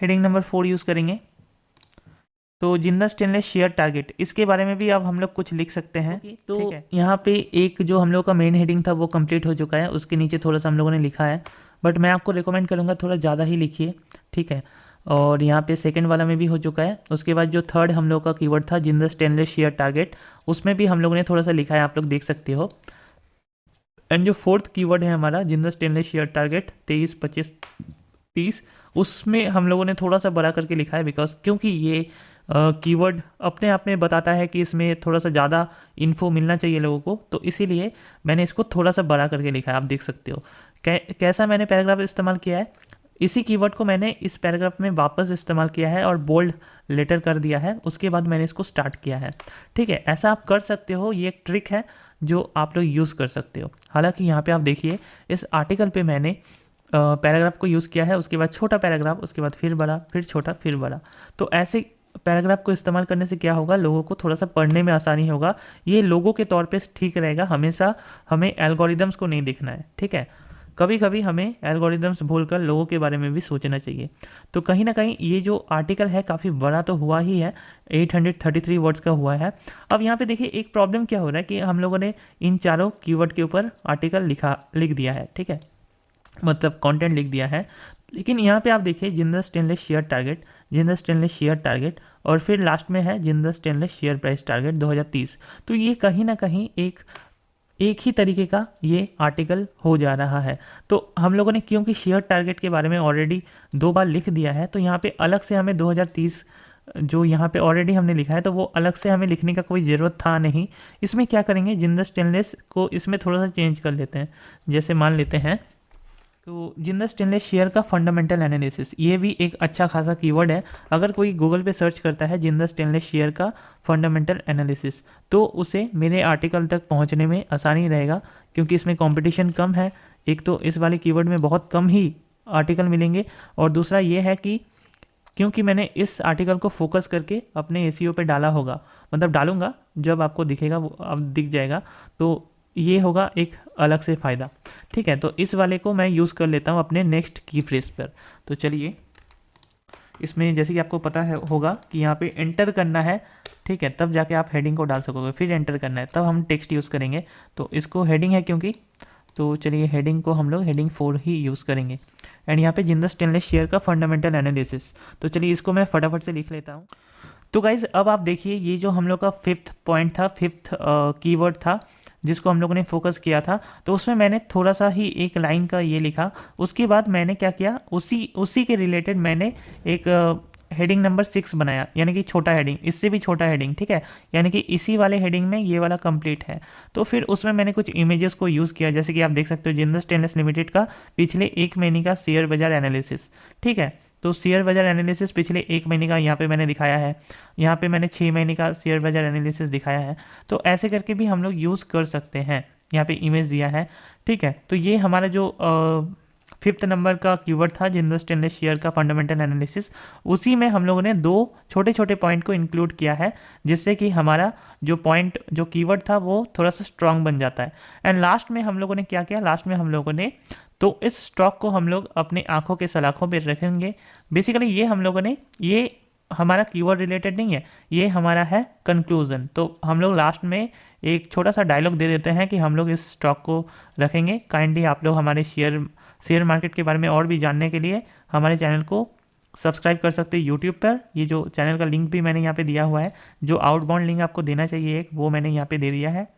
हेडिंग नंबर 4 यूज़ करेंगे। तो जिंदल स्टेनलेस शेयर टारगेट, इसके बारे में भी अब हम लोग कुछ लिख सकते हैं। तो यहाँ पे एक जो हम लोग का मेन हेडिंग था वो कंप्लीट हो चुका है, उसके नीचे थोड़ा सा हम लोगों ने लिखा है, बट मैं आपको रिकमेंड करूँगा थोड़ा ज़्यादा ही लिखिए, ठीक है। और यहाँ पे सेकंड वाला में भी हो चुका है। उसके बाद जो थर्ड हम लोग का कीवर्ड था जिंदल स्टेनलेस शेयर टारगेट, उसमें भी हम लोगों ने थोड़ा सा लिखा है, आप लोग देख सकते हो। एंड जो फोर्थ कीवर्ड है हमारा जिंदल स्टेनलेस शेयर टारगेट 23, 25, 30, उसमें हम लोगों ने थोड़ा सा बड़ा करके लिखा है, बिकॉज क्योंकि ये कीवर्ड अपने आप में बताता है कि इसमें थोड़ा सा ज़्यादा इन्फो मिलना चाहिए लोगों को, तो इसीलिए मैंने इसको थोड़ा सा बड़ा करके लिखा है, आप देख सकते हो। कैसा मैंने पैराग्राफ इस्तेमाल किया है, इसी कीवर्ड को मैंने इस पैराग्राफ में वापस इस्तेमाल किया है और बोल्ड लेटर कर दिया है, उसके बाद मैंने इसको स्टार्ट किया है, ठीक है। ऐसा आप कर सकते हो, ये एक ट्रिक है जो आप लोग यूज़ कर सकते हो। हालांकि यहाँ पे आप देखिए इस आर्टिकल पे मैंने पैराग्राफ को यूज़ किया है, उसके बाद छोटा पैराग्राफ, उसके बाद फिर बड़ा, फिर छोटा, फिर बड़ा। तो ऐसे पैराग्राफ को इस्तेमाल करने से क्या होगा, लोगों को थोड़ा सा पढ़ने में आसानी होगा। ये लोगों के तौर पे ठीक रहेगा, हमेशा हमें एल्गोरिदम्स को नहीं देखना है, ठीक है। कभी कभी हमें एल्गोरिदम्स भूलकर लोगों के बारे में भी सोचना चाहिए। तो कहीं ना कहीं ये जो आर्टिकल है काफ़ी बड़ा तो हुआ ही है, 833 वर्ड्स का हुआ है। अब यहाँ पे देखिए एक प्रॉब्लम क्या हो रहा है कि हम लोगों ने इन चारों कीवर्ड के ऊपर आर्टिकल लिख दिया है, ठीक है, मतलब कंटेंट लिख दिया है। लेकिन यहाँ पे आप देखिए Jindal stainless share target, Jindal stainless share target, और फिर लास्ट में है Jindal stainless share price target 2030। तो ये कहीं ना कहीं एक ही तरीके का ये आर्टिकल हो जा रहा है। तो हम लोगों ने क्योंकि शेयर टारगेट के बारे में ऑलरेडी 2 बार लिख दिया है, तो यहाँ पे अलग से हमें 2030 जो यहाँ पे ऑलरेडी हमने लिखा है, तो वो अलग से हमें लिखने का कोई ज़रूरत था नहीं। इसमें क्या करेंगे, जिंदल स्टेनलेस को इसमें थोड़ा सा चेंज कर लेते हैं। जैसे मान लेते हैं तो जिंदल स्टेनलेस शेयर का फंडामेंटल एनालिसिस, ये भी एक अच्छा खासा कीवर्ड है। अगर कोई गूगल पे सर्च करता है जिंदल स्टेनलेस शेयर का फंडामेंटल एनालिसिस, तो उसे मेरे आर्टिकल तक पहुंचने में आसानी रहेगा, क्योंकि इसमें कंपटीशन कम है। एक तो इस वाले कीवर्ड में बहुत कम ही आर्टिकल मिलेंगे, और दूसरा ये है कि क्योंकि मैंने इस आर्टिकल को फोकस करके अपने एसईओ पे डाला होगा, मतलब डालूंगा, जब आपको दिखेगा वो अब दिख जाएगा, तो ये होगा एक अलग से फ़ायदा, ठीक है। तो इस वाले को मैं यूज़ कर लेता हूँ अपने नेक्स्ट की फ्रेज पर। तो चलिए, इसमें जैसे कि आपको पता है होगा कि यहाँ पे एंटर करना है, ठीक है, तब जाके आप हेडिंग को डाल सकोगे, फिर एंटर करना है, तब हम टेक्स्ट यूज़ करेंगे। तो इसको हेडिंग है क्योंकि, तो चलिए हेडिंग को हम लोग हेडिंग 4 ही यूज़ करेंगे। एंड यहाँ पे जिंदल स्टेनलेस शेयर का फंडामेंटल एनालिसिस, तो चलिए इसको मैं फटाफट से लिख लेता हूँ। तो गाइज अब आप देखिए, ये जो हम लोग का 5th पॉइंट था, 5th कीवर्ड था जिसको हम लोगों ने फोकस किया था, तो उसमें मैंने थोड़ा सा ही एक लाइन का ये लिखा। उसके बाद मैंने क्या किया, उसी के रिलेटेड मैंने एक हेडिंग नंबर 6 बनाया, यानी कि छोटा हेडिंग, इससे भी छोटा हेडिंग, ठीक है, यानी कि इसी वाले हेडिंग में ये वाला कंप्लीट है। तो फिर उसमें मैंने कुछ इमेजेस को यूज़ किया, जैसे कि आप देख सकते हो जिंदल स्टेनलेस लिमिटेड का पिछले 1 महीने का शेयर बाजार एनालिसिस, ठीक है। तो शेयर बाजार एनालिसिस पिछले 1 महीने का यहाँ पे मैंने दिखाया है, यहाँ पे मैंने 6 महीने का शेयर बाजार एनालिसिस दिखाया है। तो ऐसे करके भी हम लोग यूज़ कर सकते हैं। यहाँ पे इमेज दिया है, ठीक है। तो ये हमारा जो 5th नंबर का कीवर्ड था जिंदल स्टेनलेस शेयर का फंडामेंटल एनालिसिस, उसी में हम लोगों ने 2 छोटे छोटे पॉइंट को इंक्लूड किया है, जिससे कि हमारा जो पॉइंट, जो कीवर्ड था वो थोड़ा सा स्ट्रांग बन जाता है। एंड लास्ट में हम लोगों ने क्या किया, लास्ट में हम लोगों ने, तो इस स्टॉक को हम लोग अपनी आंखों के सलाखों पे रखेंगे। बेसिकली ये हम लोगों ने, ये हमारा कीवर्ड रिलेटेड नहीं है, ये हमारा है कंक्लूजन। तो हम लोग लास्ट में एक छोटा सा डायलॉग दे देते हैं कि हम लोग इस स्टॉक को रखेंगे। काइंडली आप लोग हमारे शेयर मार्केट के बारे में और भी जानने के लिए हमारे चैनल को सब्सक्राइब कर सकते हैं यूट्यूब पर। ये जो चैनल का लिंक भी मैंने यहाँ पे दिया हुआ है, जो आउटबाउंड लिंक आपको देना चाहिए एक, वो मैंने यहाँ पे दे दिया है,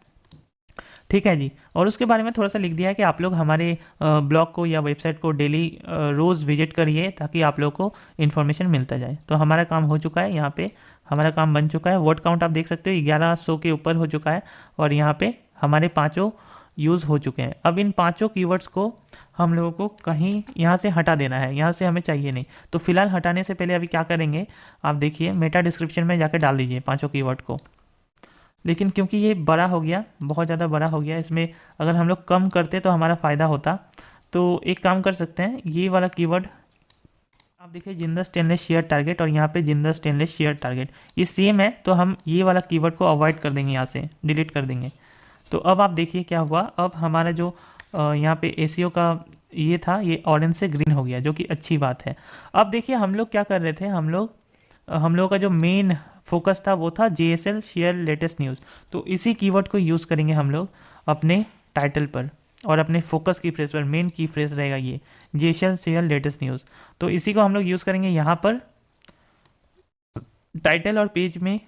ठीक है जी। और उसके बारे में थोड़ा सा लिख दिया है कि आप लोग हमारे ब्लॉग को या वेबसाइट को डेली रोज़ विजिट करिए, ताकि आप लोग को इन्फॉर्मेशन मिलता जाए। तो हमारा काम हो चुका है, यहाँ पे हमारा काम बन चुका है। वर्ड काउंट आप देख सकते हो 1100 के ऊपर हो चुका है, और यहाँ पे हमारे 5 यूज़ हो चुके हैं। अब इन 5 कीवर्ड्स को हम लोगों को कहीं यहाँ से हटा देना है, यहाँ से हमें चाहिए नहीं। तो फिलहाल हटाने से पहले अभी क्या करेंगे, आप देखिए मेटा डिस्क्रिप्शन में जाकर डाल दीजिए 5 कीवर्ड को। लेकिन क्योंकि ये बड़ा हो गया, बहुत ज़्यादा बड़ा हो गया, इसमें अगर हम लोग कम करते तो हमारा फ़ायदा होता। तो एक काम कर सकते हैं, ये वाला कीवर्ड आप देखिए, जिंदल स्टेनलेस शेयर टारगेट, और यहाँ पे जिंदल स्टेनलेस शेयर टारगेट ये सेम है, तो हम ये वाला कीवर्ड को अवॉइड कर देंगे, यहाँ से डिलीट कर देंगे। तो अब आप देखिए क्या हुआ, अब हमारा जो यहाँ पे एसीओ का ये था, ये ऑरेंज से ग्रीन हो गया, जो कि अच्छी बात है। अब देखिए हम लोग क्या कर रहे थे, हम लोग का जो मेन फोकस था वो था JSL शेयर लेटेस्ट न्यूज़। तो इसी कीवर्ड को यूज़ करेंगे हम लोग अपने टाइटल पर, और अपने फोकस की फ्रेज पर। मेन की फ्रेज रहेगा ये JSL शेयर लेटेस्ट न्यूज़। तो इसी को हम लोग यूज़ करेंगे यहाँ पर टाइटल और पेज में,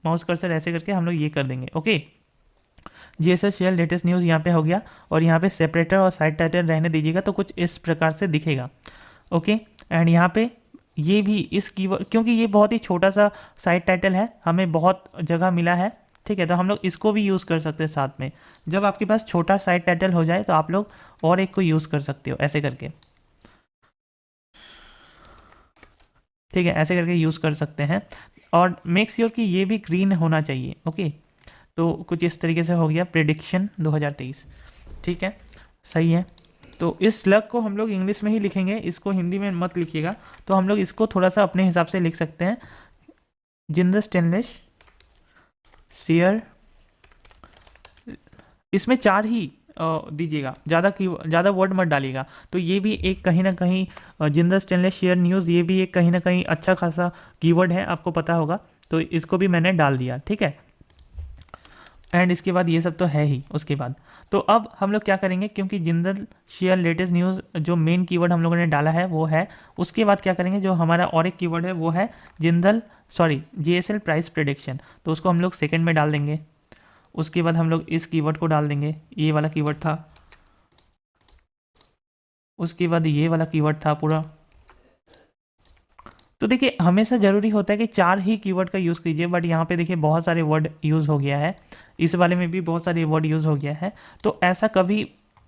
माउस कर्सर ऐसे करके हम लोग ये कर देंगे, okay. JSL share latest news यहाँ पे हो गया, और यहाँ पे सेपरेटर और साइड टाइटल रहने दीजिएगा, तो कुछ इस प्रकार से दिखेगा, ओके। एंड यहाँ पे ये भी इस कीवर्ड, क्योंकि ये बहुत ही छोटा सा साइड टाइटल है, हमें बहुत जगह मिला है, ठीक है, तो हम लोग इसको भी यूज़ कर सकते हैं साथ में। जब आपके पास छोटा साइड टाइटल हो जाए तो आप लोग और एक को यूज़ कर सकते हो, ऐसे करके, ठीक है, ऐसे करके यूज़ कर सकते हैं। और मेक श्योर कि ये भी ग्रीन होना चाहिए, ओके। तो कुछ इस तरीके से हो गया प्रेडिक्शन 2023, ठीक है, सही है। तो इस स्लग को हम लोग इंग्लिश में ही लिखेंगे, इसको हिंदी में मत लिखिएगा। तो हम लोग इसको थोड़ा सा अपने हिसाब से लिख सकते हैं, जिंदल स्टेनलेस शेयर, इसमें 4 ही दीजिएगा, ज़्यादा वर्ड मत डालिएगा। तो ये भी एक कहीं ना कहीं जिंदल स्टेनलेस शेयर न्यूज़, ये भी एक कहीं ना कहीं अच्छा खासा कीवर्ड है, आपको पता होगा। तो इसको भी मैंने डाल दिया, ठीक है। एंड इसके बाद ये सब तो है ही, उसके बाद तो अब हम लोग क्या करेंगे, क्योंकि जिंदल शेयर लेटेस्ट न्यूज़ जो मेन कीवर्ड हम लोगों ने डाला है वो है, उसके बाद क्या करेंगे, जो हमारा और एक कीवर्ड है वो है JSL प्राइस प्रेडिक्शन। तो उसको हम लोग सेकंड में डाल देंगे। उसके बाद हम लोग इस कीवर्ड को डाल देंगे, ये वाला कीवर्ड था। उसके बाद ये वाला कीवर्ड था पूरा। तो देखिए हमेशा ज़रूरी होता है कि 4 ही कीवर्ड का यूज़ कीजिए, बट यहाँ पे देखिए बहुत सारे वर्ड यूज़ हो गया है, इस वाले में भी बहुत सारे वर्ड यूज़ हो गया है। तो ऐसा कभी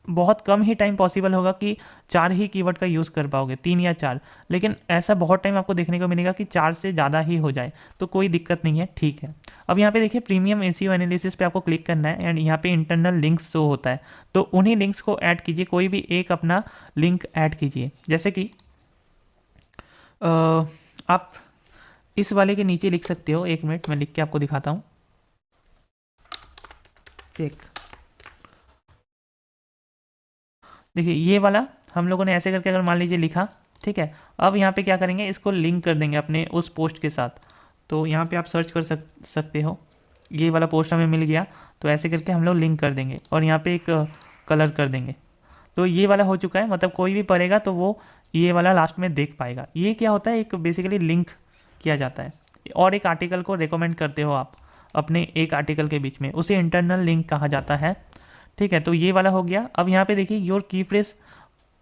बहुत कम ही टाइम पॉसिबल होगा कि 4 ही कीवर्ड का यूज़ कर पाओगे, 3 या 4। लेकिन ऐसा बहुत टाइम आपको देखने को मिलेगा कि 4 से ज़्यादा ही हो जाए, तो कोई दिक्कत नहीं है, ठीक है। अब यहाँ पे देखिए प्रीमियम एसीओ एनालिसिस पे आपको क्लिक करना है, एंड यहाँ पे इंटरनल लिंक्स शो होता है, तो उन्हीं लिंक्स को ऐड कीजिए, कोई भी एक अपना लिंक ऐड कीजिए। जैसे कि आप इस वाले के नीचे लिख सकते हो, 1 मिनट मैं लिख के आपको दिखाता हूँ, चेक। देखिए ये वाला हम लोगों ने ऐसे करके अगर मान लीजिए लिखा, ठीक है। अब यहाँ पे क्या करेंगे, इसको लिंक कर देंगे अपने उस पोस्ट के साथ। तो यहाँ पे आप सर्च कर सकते हो, ये वाला पोस्ट हमें मिल गया, तो ऐसे करके हम लोग लिंक कर देंगे, और यहाँ पे एक कलर कर देंगे। तो ये वाला हो चुका है, मतलब कोई भी पढ़ेगा तो वो ये वाला लास्ट में देख पाएगा। ये क्या होता है, एक बेसिकली लिंक किया जाता है, और एक आर्टिकल को रेकमेंड करते हो आप अपने एक आर्टिकल के बीच में, उसे इंटरनल लिंक कहा जाता है। ठीक है, तो ये वाला हो गया। अब यहाँ पे देखिए योर की फ्रेज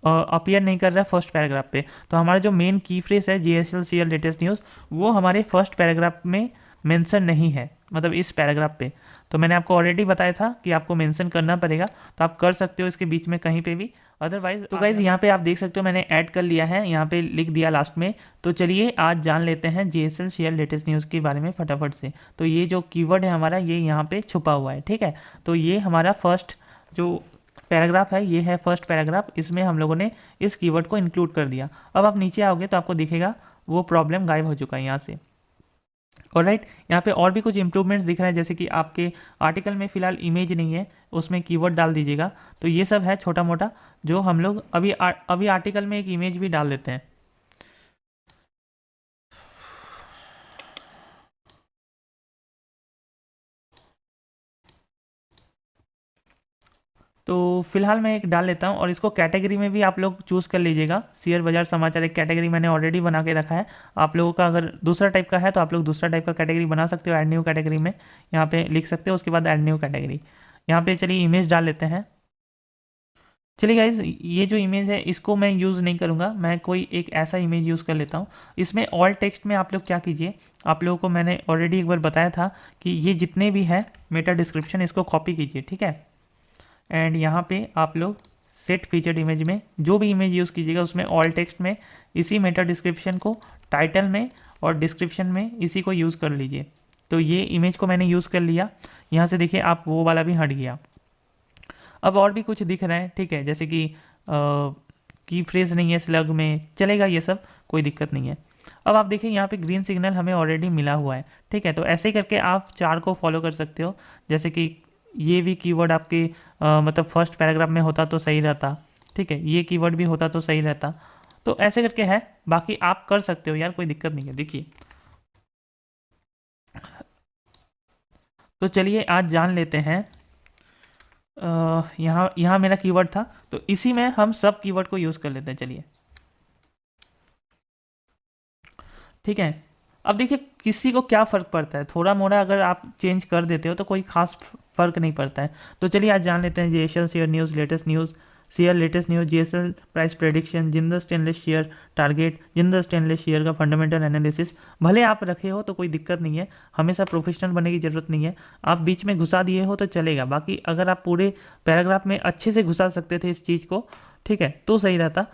अपीयर नहीं कर रहा है फर्स्ट पैराग्राफ पे, तो हमारा जो मेन की फ्रेज है JSL लेटेस्ट न्यूज़ वो हमारे फर्स्ट पैराग्राफ में मेंशन नहीं है, मतलब इस पैराग्राफ पे। तो मैंने आपको ऑलरेडी बताया था कि आपको मेंशन करना पड़ेगा, तो आप कर सकते हो इसके बीच में कहीं पे भी, अदरवाइज। तो गाइज यहाँ पे आप देख सकते हो मैंने ऐड कर लिया है, यहाँ पे लिख दिया लास्ट में। तो चलिए आज जान लेते हैं JSL लेटेस्ट न्यूज़ के बारे में फटाफट से। तो ये जो कीवर्ड है हमारा ये यहाँ पे छुपा हुआ है, ठीक है। तो ये हमारा फर्स्ट जो पैराग्राफ है ये है फर्स्ट पैराग्राफ, इसमें हम लोगों ने इस कीवर्ड को इंक्लूड कर दिया। अब आप नीचे आओगे तो आपको दिखेगा वो प्रॉब्लम गायब हो चुका है यहाँ से। ऑलराइट, यहाँ पे और भी कुछ इंप्रूवमेंट्स दिख रहे हैं, जैसे कि आपके आर्टिकल में फिलहाल इमेज नहीं है, उसमें कीवर्ड डाल दीजिएगा। तो ये सब है छोटा मोटा जो हम लोग अभी आर्टिकल में एक इमेज भी डाल देते हैं। तो फिलहाल मैं एक डाल लेता हूँ, और इसको कैटेगरी में भी आप लोग चूज़ कर लीजिएगा। शेयर बाजार समाचार एक कैटेगरी मैंने ऑलरेडी बना के रखा है। आप लोगों का अगर दूसरा टाइप का है तो आप लोग दूसरा टाइप का कैटेगरी बना सकते हो, ऐड न्यू कैटेगरी में यहाँ पे लिख सकते हो, उसके बाद ऐड न्यू कैटेगरी। यहाँ पे चलिए इमेज डाल लेते हैं। चलिए गाइज, ये जो इमेज है इसको मैं यूज़ नहीं करूँगा, मैं कोई एक ऐसा इमेज यूज़ कर लेता हूँ। इसमें ऑल टेक्स्ट में आप लोग क्या कीजिए, आप लोगों को मैंने ऑलरेडी एक बार बताया था कि ये जितने भी है मेटा डिस्क्रिप्शन इसको कॉपी कीजिए, ठीक है। एंड यहाँ पे आप लोग सेट फीचर्ड इमेज में जो भी इमेज यूज़ कीजिएगा उसमें ऑल टेक्स्ट में इसी मेटा डिस्क्रिप्शन को टाइटल में और डिस्क्रिप्शन में इसी को यूज़ कर लीजिए। तो ये इमेज को मैंने यूज़ कर लिया, यहाँ से देखिए आप वो वाला भी हट गया। अब और भी कुछ दिख रहा है, ठीक है, जैसे कि की फ्रेज नहीं है स्लग में, चलेगा ये सब, कोई दिक्कत नहीं है। अब आप देखिए यहाँ पे ग्रीन सिग्नल हमें ऑलरेडी मिला हुआ है, ठीक है। तो ऐसे ही करके आप चार को फॉलो कर सकते हो, जैसे कि ये भी कीवर्ड आपके मतलब फर्स्ट पैराग्राफ में होता तो सही रहता, ठीक है, ये कीवर्ड भी होता तो सही रहता। तो ऐसे करके है, बाकी आप कर सकते हो यार, कोई दिक्कत नहीं है। देखिए, तो चलिए आज जान लेते हैं। यहाँ मेरा कीवर्ड था, तो इसी में हम सब कीवर्ड को यूज़ कर लेते हैं, चलिए, ठीक है। अब देखिए किसी को क्या फ़र्क पड़ता है, थोड़ा मोड़ा अगर आप चेंज कर देते हो तो कोई खास फ़र्क नहीं पड़ता है। तो चलिए आज जान लेते हैं JSL share news latest news, share latest news, JSL price prediction, Jindal stainless share target, Jindal stainless share का फंडामेंटल एनालिसिस। भले आप रखे हो तो कोई दिक्कत नहीं है, हमेशा प्रोफेशनल बनने की ज़रूरत नहीं है। आप बीच में घुसा दिए हो तो चलेगा, बाकी अगर आप पूरे पैराग्राफ में अच्छे से घुसा सकते थे इस चीज़ को, ठीक है, तो सही रहता।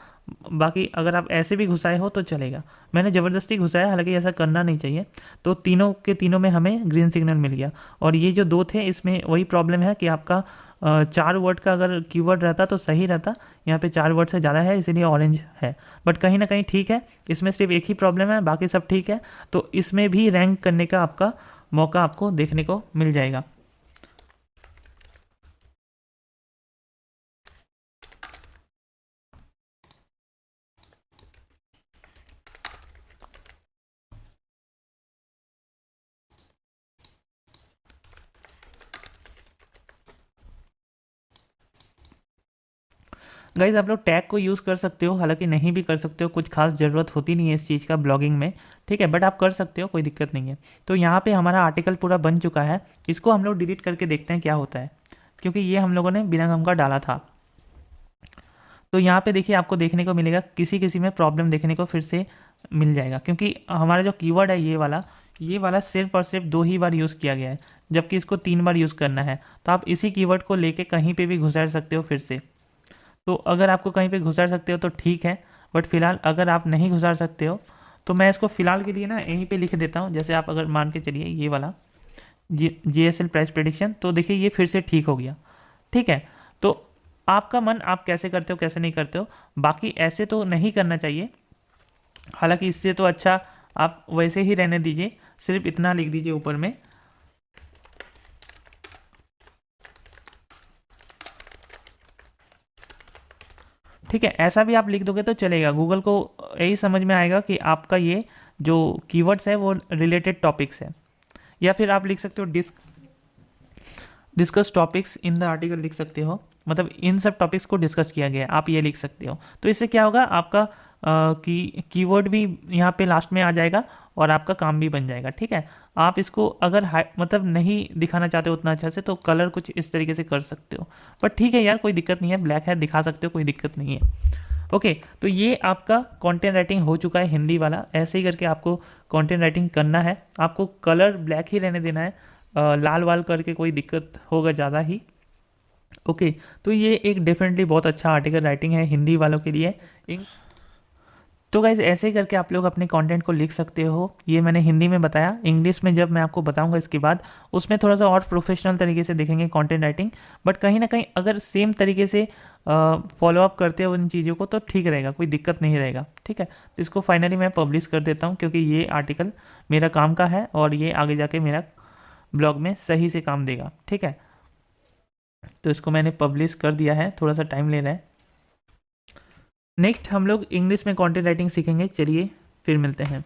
बाकी अगर आप ऐसे भी घुसाए हो तो चलेगा, मैंने ज़बरदस्ती घुसाया, हालांकि ऐसा करना नहीं चाहिए। तो तीनों के तीनों में हमें ग्रीन सिग्नल मिल गया, और ये जो दो थे इसमें वही प्रॉब्लम है कि आपका 4 वर्ड का अगर कीवर्ड रहता तो सही रहता, यहाँ पे 4 वर्ड से ज़्यादा है इसीलिए ऑरेंज है। बट कहीं ना कहीं ठीक है, इसमें सिर्फ एक ही प्रॉब्लम है, बाकी सब ठीक है। तो इसमें भी रैंक करने का आपका मौका आपको देखने को मिल जाएगा। गाइज आप लोग टैग को यूज़ कर सकते हो, हालांकि नहीं भी कर सकते हो, कुछ खास ज़रूरत होती नहीं है इस चीज़ का ब्लॉगिंग में, ठीक है, बट आप कर सकते हो, कोई दिक्कत नहीं है। तो यहाँ पे हमारा आर्टिकल पूरा बन चुका है, इसको हम लोग डिलीट करके देखते हैं क्या होता है, क्योंकि ये हम लोगों ने बिना गम का डाला था। तो यहाँ पे देखिए आपको देखने को मिलेगा किसी किसी में प्रॉब्लम देखने को फिर से मिल जाएगा, क्योंकि हमारा जो कीवर्ड है ये वाला सिर्फ और सिर्फ 2 ही बार यूज़ किया गया है, जबकि इसको 3 बार यूज़ करना है। तो आप इसी कीवर्ड को लेके कहीं पे भी घुसा सकते हो फिर से। तो अगर आपको कहीं पे घुसा सकते हो तो ठीक है, बट फिलहाल अगर आप नहीं घुसा सकते हो तो मैं इसको फिलहाल के लिए ना यहीं पे लिख देता हूँ। जैसे आप अगर मान के चलिए ये वाला JSL प्राइस प्रेडिक्शन, तो देखिए ये फिर से ठीक हो गया, ठीक है। तो आपका मन, आप कैसे करते हो कैसे नहीं करते हो, बाकी ऐसे तो नहीं करना चाहिए, हालांकि इससे तो अच्छा आप वैसे ही रहने दीजिए, सिर्फ इतना लिख दीजिए ऊपर में, ठीक है। ऐसा भी आप लिख दोगे तो चलेगा, गूगल को यही समझ में आएगा कि आपका ये जो कीवर्ड्स है वो रिलेटेड टॉपिक्स है। या फिर आप लिख सकते हो discuss topics in the article, लिख सकते हो, मतलब इन सब टॉपिक्स को डिस्कस किया गया है, आप ये लिख सकते हो। तो इससे क्या होगा, आपका कि कीवर्ड भी यहाँ पे लास्ट में आ जाएगा और आपका काम भी बन जाएगा। ठीक है, आप इसको अगर मतलब नहीं दिखाना चाहते उतना अच्छा से तो कलर कुछ इस तरीके से कर सकते हो, बट ठीक है यार, कोई दिक्कत नहीं है, ब्लैक है दिखा सकते हो, कोई दिक्कत नहीं है। ओके, तो ये आपका कंटेंट राइटिंग हो चुका है हिंदी वाला। ऐसे ही करके आपको कंटेंट राइटिंग करना है, आपको कलर ब्लैक ही रहने देना है, लाल वाल करके कोई दिक्कत होगा ज़्यादा ही। ओके, तो ये एक डेफिनेटली बहुत अच्छा आर्टिकल राइटिंग है हिंदी वालों के लिए। तो गाइज ऐसे ही करके आप लोग अपने कंटेंट को लिख सकते हो। ये मैंने हिंदी में बताया, इंग्लिश में जब मैं आपको बताऊंगा इसके बाद उसमें थोड़ा सा और प्रोफेशनल तरीके से देखेंगे कंटेंट राइटिंग, बट कहीं ना कहीं अगर सेम तरीके से फॉलो अप करते हो उन चीज़ों को तो ठीक रहेगा, कोई दिक्कत नहीं रहेगा। ठीक है, तो इसको फाइनली मैं पब्लिश कर देता हूँ क्योंकि ये आर्टिकल मेरा काम का है और ये आगे जाके मेरा ब्लॉग में सही से काम देगा। ठीक है, तो इसको मैंने पब्लिश कर दिया है, थोड़ा सा टाइम ले रहा है। नेक्स्ट हम लोग इंग्लिश में कंटेंट राइटिंग सीखेंगे, चलिए फिर मिलते हैं।